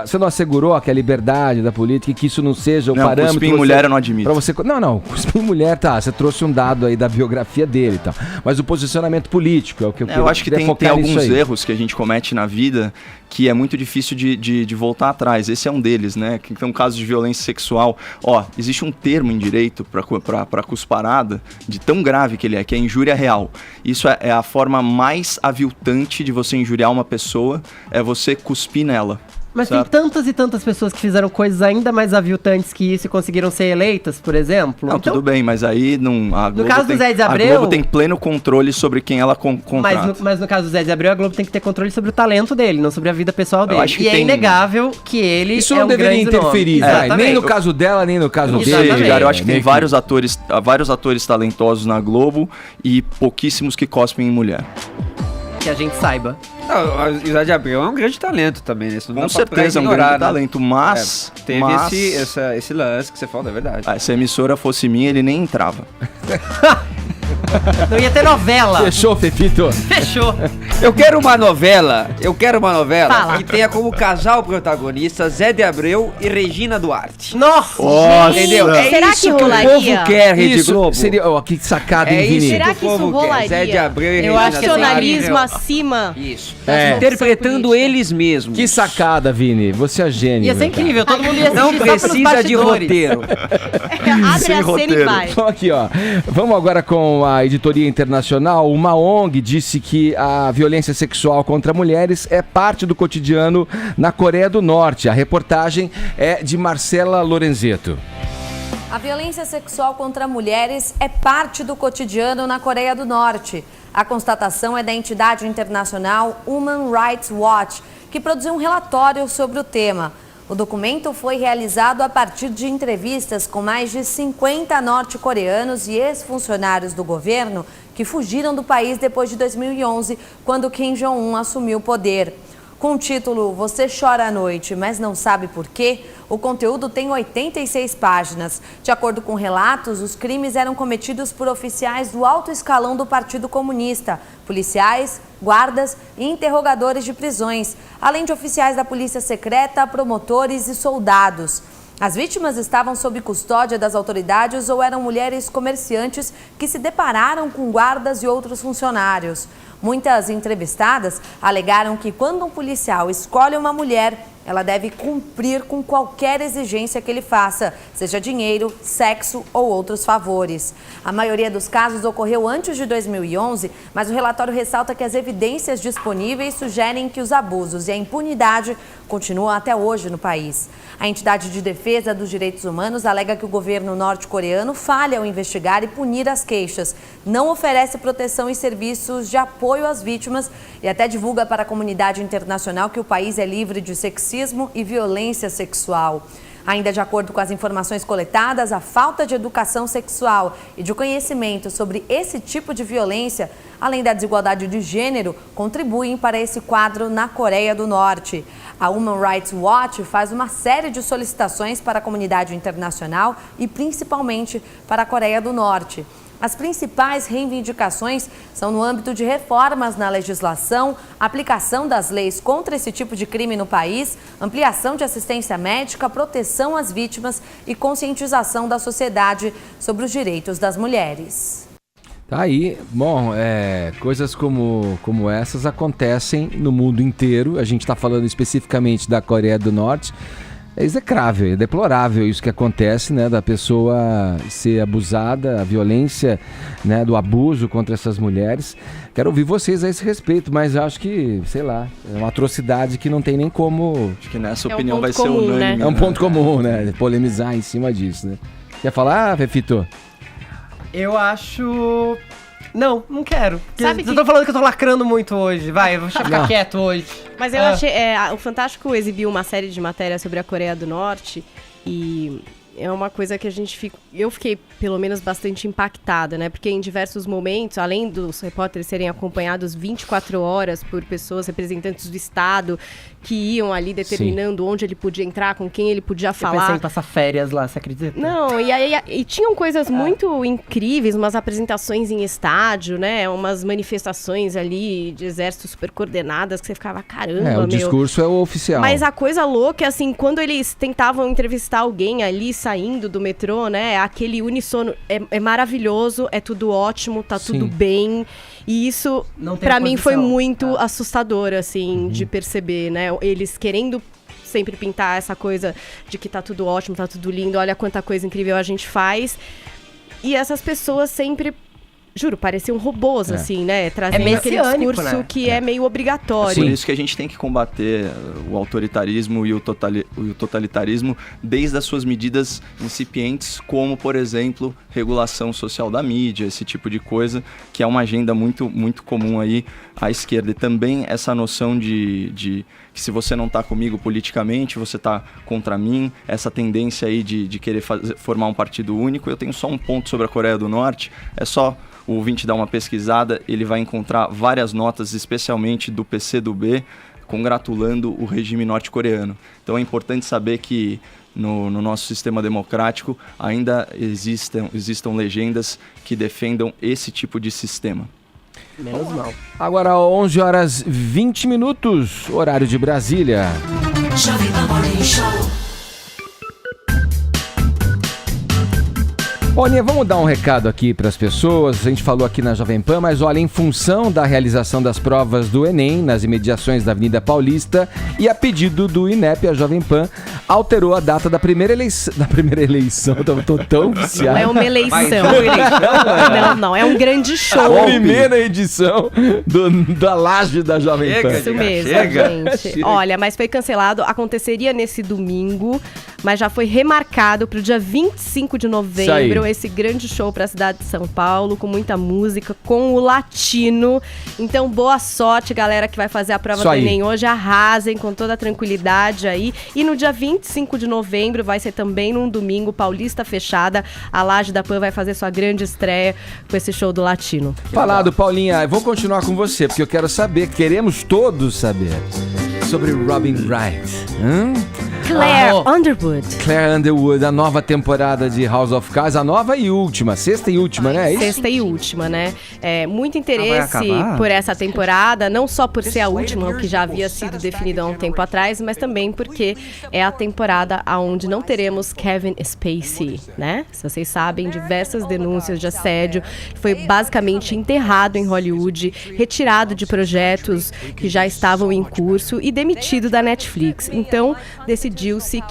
você não assegurou que a liberdade da política e que isso não seja o parâmetro... Cuspir em mulher eu não admito. Não, cuspir em mulher, tá, você trouxe um dado aí da biografia dele e tal, mas o posicionamento político é o que eu acho que tem alguns erros que a gente comete na vida que é muito difícil de voltar atrás. Esse é um deles, né? Que tem um caso de violência sexual. Existe um termo em direito para cusparada, de tão grave que ele é, que é injúria real. Isso é a forma mais aviltante de você injuriar uma pessoa, é você cuspir nela. Mas certo? tem tantas e tantas pessoas que fizeram coisas ainda mais aviltantes que isso e conseguiram ser eleitas, por exemplo. Não, tudo bem, mas aí a Globo tem pleno controle sobre quem ela contrata. Mas no caso do Zé de Abreu, a Globo tem que ter controle sobre o talento dele, não sobre a vida pessoal dele. Acho que é inegável que ele isso não deveria interferir, nem no caso dela, nem no caso dele. Cara, eu acho que tem vários atores talentosos na Globo e pouquíssimos que cospem em mulher. Que a gente saiba. Não, o Isa de Abreu é um grande talento também, né? Com certeza, é um grande talento, mas... Teve esse lance que você falou, é verdade. Se a emissora fosse minha, ele nem entrava. Não ia ter novela. Fechou, Fefito? Fechou. Eu quero uma novela Fala. que tenha como casal protagonista Zé de Abreu e Regina Duarte. Nossa! Entendeu? Será que isso que o rolaria? povo quer, Rede Isso Globo. seria... Ó, que sacada, hein, É Vini? isso Será que que o isso povo quer. rolaria? Zé de Abreu e Eu Regina acho que nacionalismo Duarte. acima. Isso. É. Interpretando eles mesmos. Que sacada, Vini. Você é gênio. Ia ser meu cara. incrível, todo mundo ia assistir Não só pelos precisa de bastidores. roteiro. Abre a cena e vai. Então aqui, ó. Vamos agora com a editoria internacional. Uma ONG disse que a violência sexual contra mulheres é parte do cotidiano na Coreia do Norte. A reportagem é de Marcela Lorenzetto. A violência sexual contra mulheres é parte do cotidiano na Coreia do Norte. A constatação é da entidade internacional Human Rights Watch, que produziu um relatório sobre o tema. O documento foi realizado a partir de entrevistas com mais de 50 norte-coreanos e ex-funcionários do governo que fugiram do país depois de 2011, quando Kim Jong-un assumiu o poder. Com o título Você Chora à Noite, mas não sabe por quê, o conteúdo tem 86 páginas. De acordo com relatos, os crimes eram cometidos por oficiais do alto escalão do Partido Comunista, policiais, guardas e interrogadores de prisões, além de oficiais da polícia secreta, promotores e soldados. As vítimas estavam sob custódia das autoridades ou eram mulheres comerciantes que se depararam com guardas e outros funcionários. Muitas entrevistadas alegaram que quando um policial escolhe uma mulher, ela deve cumprir com qualquer exigência que ele faça, seja dinheiro, sexo ou outros favores. A maioria dos casos ocorreu antes de 2011, mas o relatório ressalta que as evidências disponíveis sugerem que os abusos e a impunidade continuam até hoje no país. A entidade de defesa dos direitos humanos alega que o governo norte-coreano falha ao investigar e punir as queixas, não oferece proteção e serviços de apoio às vítimas e até divulga para a comunidade internacional que o país é livre de sexismo e violência sexual. Ainda de acordo com as informações coletadas, a falta de educação sexual e de conhecimento sobre esse tipo de violência, além da desigualdade de gênero, contribuem para esse quadro na Coreia do Norte. A Human Rights Watch faz uma série de solicitações para a comunidade internacional e principalmente para a Coreia do Norte. As principais reivindicações são no âmbito de reformas na legislação, aplicação das leis contra esse tipo de crime no país, ampliação de assistência médica, proteção às vítimas e conscientização da sociedade sobre os direitos das mulheres. Tá aí, bom, coisas como essas acontecem no mundo inteiro. A gente está falando especificamente da Coreia do Norte. É execrável, é deplorável isso que acontece, né, da pessoa ser abusada, a violência, né, do abuso contra essas mulheres. Quero ouvir vocês a esse respeito, mas acho que, sei lá, é uma atrocidade que não tem nem como... Acho que nessa opinião vai ser unânime. Né? É um ponto comum, né, polemizar em cima disso, né. Quer falar, Fefito? Eu acho... Não quero. Sabe Eu tô falando que eu tô lacrando muito hoje. Vai, eu vou ficar quieto hoje. Mas eu achei... o Fantástico exibiu uma série de matérias sobre a Coreia do Norte e é uma coisa que eu fiquei, pelo menos, bastante impactada, né? Porque em diversos momentos, além dos repórteres serem acompanhados 24 horas por pessoas, representantes do Estado, que iam ali determinando onde ele podia entrar, com quem ele podia falar. Eu pensei em passar férias lá, você acredita? Não, e tinham coisas muito incríveis, umas apresentações em estádio, né? Umas manifestações ali de exército super coordenadas, que você ficava, caramba, o discurso é o oficial. Mas a coisa louca é assim, quando eles tentavam entrevistar alguém ali saindo do metrô, né? Aquele unissono é maravilhoso, é tudo ótimo, tá tudo bem. E isso, pra mim, foi muito assustador, assim, de perceber, né? Eles querendo sempre pintar essa coisa de que tá tudo ótimo, tá tudo lindo, olha quanta coisa incrível a gente faz. E essas pessoas sempre, juro, pareciam robôs, assim, né? Trazendo aquele discurso, né? Que é meio obrigatório. Por isso que a gente tem que combater o autoritarismo e o totalitarismo desde as suas medidas incipientes, como, por exemplo, regulação social da mídia, esse tipo de coisa, que é uma agenda muito, muito comum aí à esquerda. E também essa noção de que se você não está comigo politicamente, você está contra mim, essa tendência aí de querer formar um partido único. Eu tenho só um ponto sobre a Coreia do Norte, é só o ouvinte dar uma pesquisada, ele vai encontrar várias notas, especialmente do PCdoB, congratulando o regime norte-coreano. Então é importante saber que no nosso sistema democrático ainda existam legendas que defendam esse tipo de sistema. Menos mal. Agora 11h20, horário de Brasília. Jovem Pan Morning Show. Olha, vamos dar um recado aqui para as pessoas. A gente falou aqui na Jovem Pan, mas olha, em função da realização das provas do Enem nas imediações da Avenida Paulista e a pedido do INEP, a Jovem Pan alterou a data da primeira eleição. Eu tô tão viciado. Não é uma eleição. Não, é um grande show. A primeira edição da laje da Jovem Pan. Isso mesmo, gente. Olha, mas foi cancelado, aconteceria nesse domingo, mas já foi remarcado para o dia 25 de novembro, esse grande show para a cidade de São Paulo, com muita música, com o Latino. Então, boa sorte, galera, que vai fazer a prova do Enem hoje. Arrasem com toda a tranquilidade aí. E no dia 25 de novembro, vai ser também num domingo, Paulista fechada. A Laje da Pan vai fazer sua grande estreia com esse show do Latino. Falado, Paulinha, eu vou continuar com você, porque eu quero saber, queremos todos saber, sobre Robin Wright. Claire Underwood. Claire Underwood, a nova temporada de House of Cards, a nova e última, sexta e última, né? É isso? Sexta e última, né? Muito interesse por essa temporada, não só por ser a última, o que já havia sido definido há um tempo atrás, mas também porque é a temporada onde não teremos Kevin Spacey, né? Se vocês sabem, diversas denúncias de assédio, foi basicamente enterrado em Hollywood, retirado de projetos que já estavam em curso e demitido da Netflix. Então, decidiu-se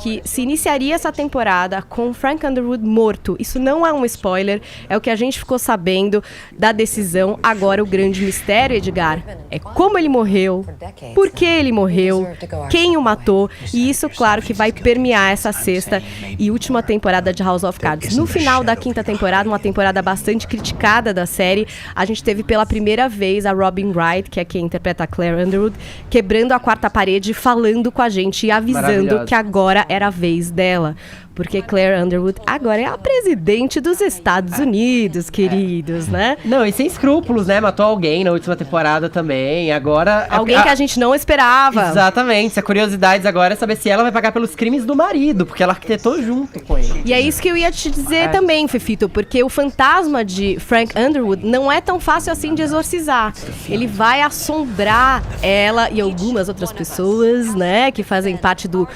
que se iniciaria essa temporada com Frank Underwood morto. Isso não é um spoiler, é o que a gente ficou sabendo da decisão. Agora o grande mistério, Edgar, é como ele morreu, por que ele morreu, quem o matou, e isso, claro, que vai permear essa sexta e última temporada de House of Cards. No final da quinta temporada, uma temporada bastante criticada da série, a gente teve pela primeira vez a Robin Wright, que é quem interpreta a Claire Underwood, quebrando a quarta parede, falando com a gente e avisando que agora era a vez dela. Porque Claire Underwood agora é a presidente dos Estados Unidos, queridos, né? Não, e sem escrúpulos, né? Matou alguém na última temporada também. Agora... Alguém que a gente não esperava. Exatamente. A curiosidade agora é saber se ela vai pagar pelos crimes do marido, porque ela arquitetou junto com ele. E é isso que eu ia te dizer também, Fefito, porque o fantasma de Frank Underwood não é tão fácil assim de exorcizar. Ele vai assombrar ela e algumas outras pessoas, né? Que fazem parte do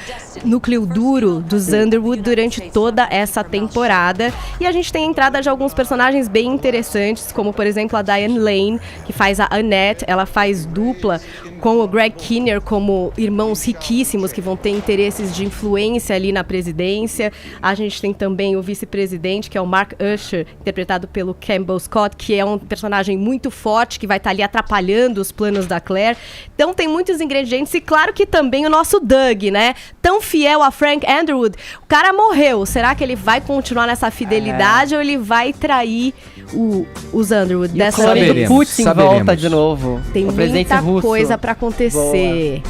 núcleo duro dos Underwood durante toda essa temporada. E a gente tem a entrada de alguns personagens bem interessantes, como por exemplo a Diane Lane, que faz a Annette. Ela faz dupla com o Greg Kinnear como irmãos riquíssimos que vão ter interesses de influência ali na presidência. A gente tem também o vice-presidente, que é o Mark Usher, interpretado pelo Campbell Scott, que é um personagem muito forte, que vai estar ali atrapalhando os planos da Claire. Então tem muitos ingredientes e claro que também o nosso Doug, né? Tão fiel a Frank Underwood. O cara morreu. Será que ele vai continuar nessa fidelidade ou ele vai trair os Underwood dessa vez? Putin volta de novo. Tem muita coisa pra acontecer.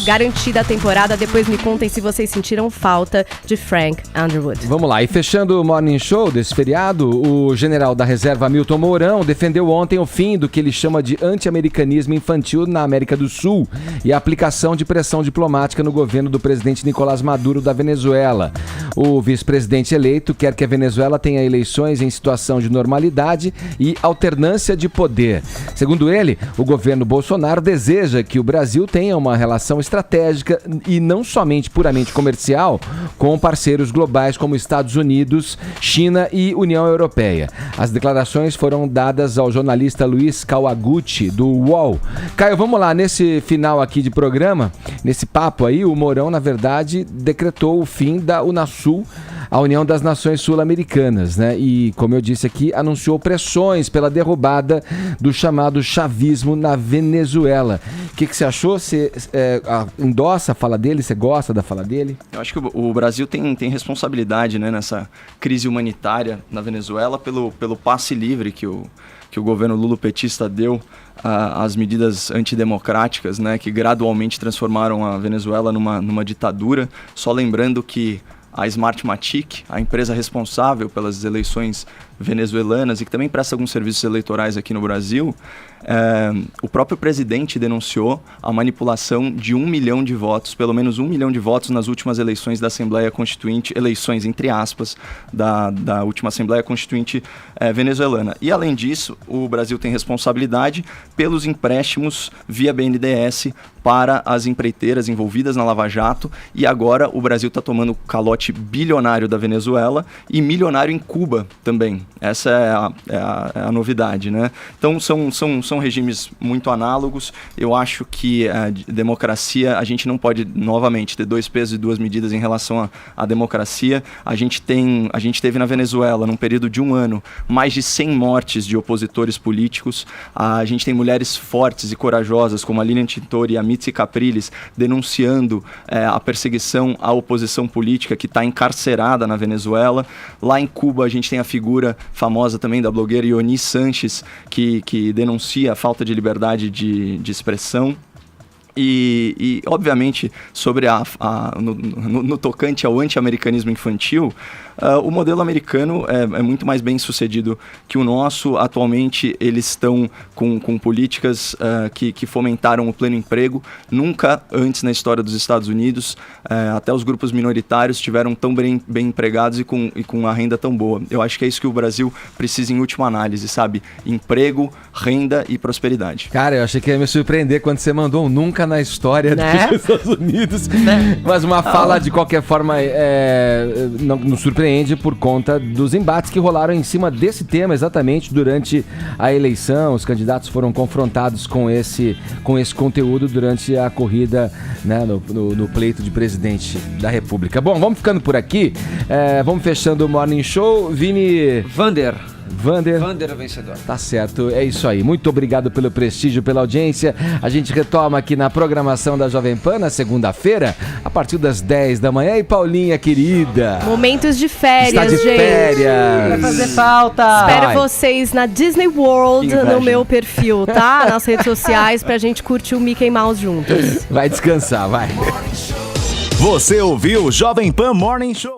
Garantida a temporada. Depois me contem se vocês sentiram falta de Frank Underwood. Vamos lá. E fechando o Morning Show desse feriado, o general da reserva Hamilton Mourão defendeu ontem o fim do que ele chama de anti-americanismo infantil na América do Sul e a aplicação de pressão diplomática no governo do presidente Nicolás Maduro da Venezuela. O vice-presidente eleito quer que a Venezuela tenha eleições em situação de normalidade e alternância de poder. Segundo ele, o governo Bolsonaro deseja que o Brasil tenha uma relação estratégica e não somente puramente comercial com parceiros globais como Estados Unidos, China e União Europeia. As declarações foram dadas ao jornalista Luiz Kawaguchi, do UOL. Caio, vamos lá, nesse final aqui de programa, nesse papo aí, o Mourão, na verdade, decretou o fim da Unasul a União das Nações Sul-Americanas, né? E, como eu disse aqui, anunciou pressões pela derrubada do chamado chavismo na Venezuela. O que você achou? Você endossa a fala dele? Você gosta da fala dele? Eu acho que o Brasil tem responsabilidade, né, nessa crise humanitária na Venezuela pelo passe livre que o governo lulopetista deu às medidas antidemocráticas, né, que gradualmente transformaram a Venezuela numa ditadura. Só lembrando que a Smartmatic, a empresa responsável pelas eleições venezuelanas e que também presta alguns serviços eleitorais aqui no Brasil, o próprio presidente denunciou a manipulação de 1 milhão de votos, pelo menos 1 milhão de votos nas últimas eleições da Assembleia Constituinte, eleições entre aspas, da última Assembleia Constituinte venezuelana. E além disso, o Brasil tem responsabilidade pelos empréstimos via BNDES para as empreiteiras envolvidas na Lava Jato, e agora o Brasil está tomando calote bilionário da Venezuela e milionário em Cuba também. Essa é a novidade, né? Então são regimes muito análogos. Eu acho que a democracia, a gente não pode novamente ter 2 pesos e 2 medidas em relação à democracia. A gente teve na Venezuela, num período de 1 ano, mais de 100 mortes de opositores políticos. A gente tem mulheres fortes e corajosas como a Lilian Tintori e a Mitzi Capriles denunciando a perseguição à oposição política que está encarcerada na Venezuela. Lá em Cuba a gente tem a figura famosa também da blogueira Ioni Sanches, que denuncia a falta de liberdade de expressão. E obviamente, sobre no tocante ao anti-americanismo infantil, o modelo americano é muito mais bem sucedido que o nosso. Atualmente, eles estão com políticas que fomentaram o pleno emprego. Nunca antes na história dos Estados Unidos, até os grupos minoritários estiveram tão bem empregados e com uma renda tão boa. Eu acho que é isso que o Brasil precisa em última análise, sabe? Emprego, renda e prosperidade. Cara, eu achei que ia me surpreender quando você mandou um nunca na história dos Estados Unidos. Mas uma fala, de qualquer forma, não nos surpreende por conta dos embates que rolaram em cima desse tema exatamente durante a eleição. Os candidatos foram confrontados com esse conteúdo durante a corrida, né, no pleito de presidente da República. Bom, vamos ficando por aqui. Vamos fechando o Morning Show. Vini... Vander é o vencedor. Tá certo, é isso aí. Muito obrigado pelo prestígio, pela audiência. A gente retoma aqui na programação da Jovem Pan na segunda-feira, a partir das 10 da manhã. E Paulinha, querida, momentos de férias, está de gente. férias. Vai fazer falta. Espero vocês na Disney World, no meu perfil, tá? Nas redes sociais, pra gente curtir o Mickey Mouse juntos. Vai descansar, vai. Você ouviu Jovem Pan Morning Show.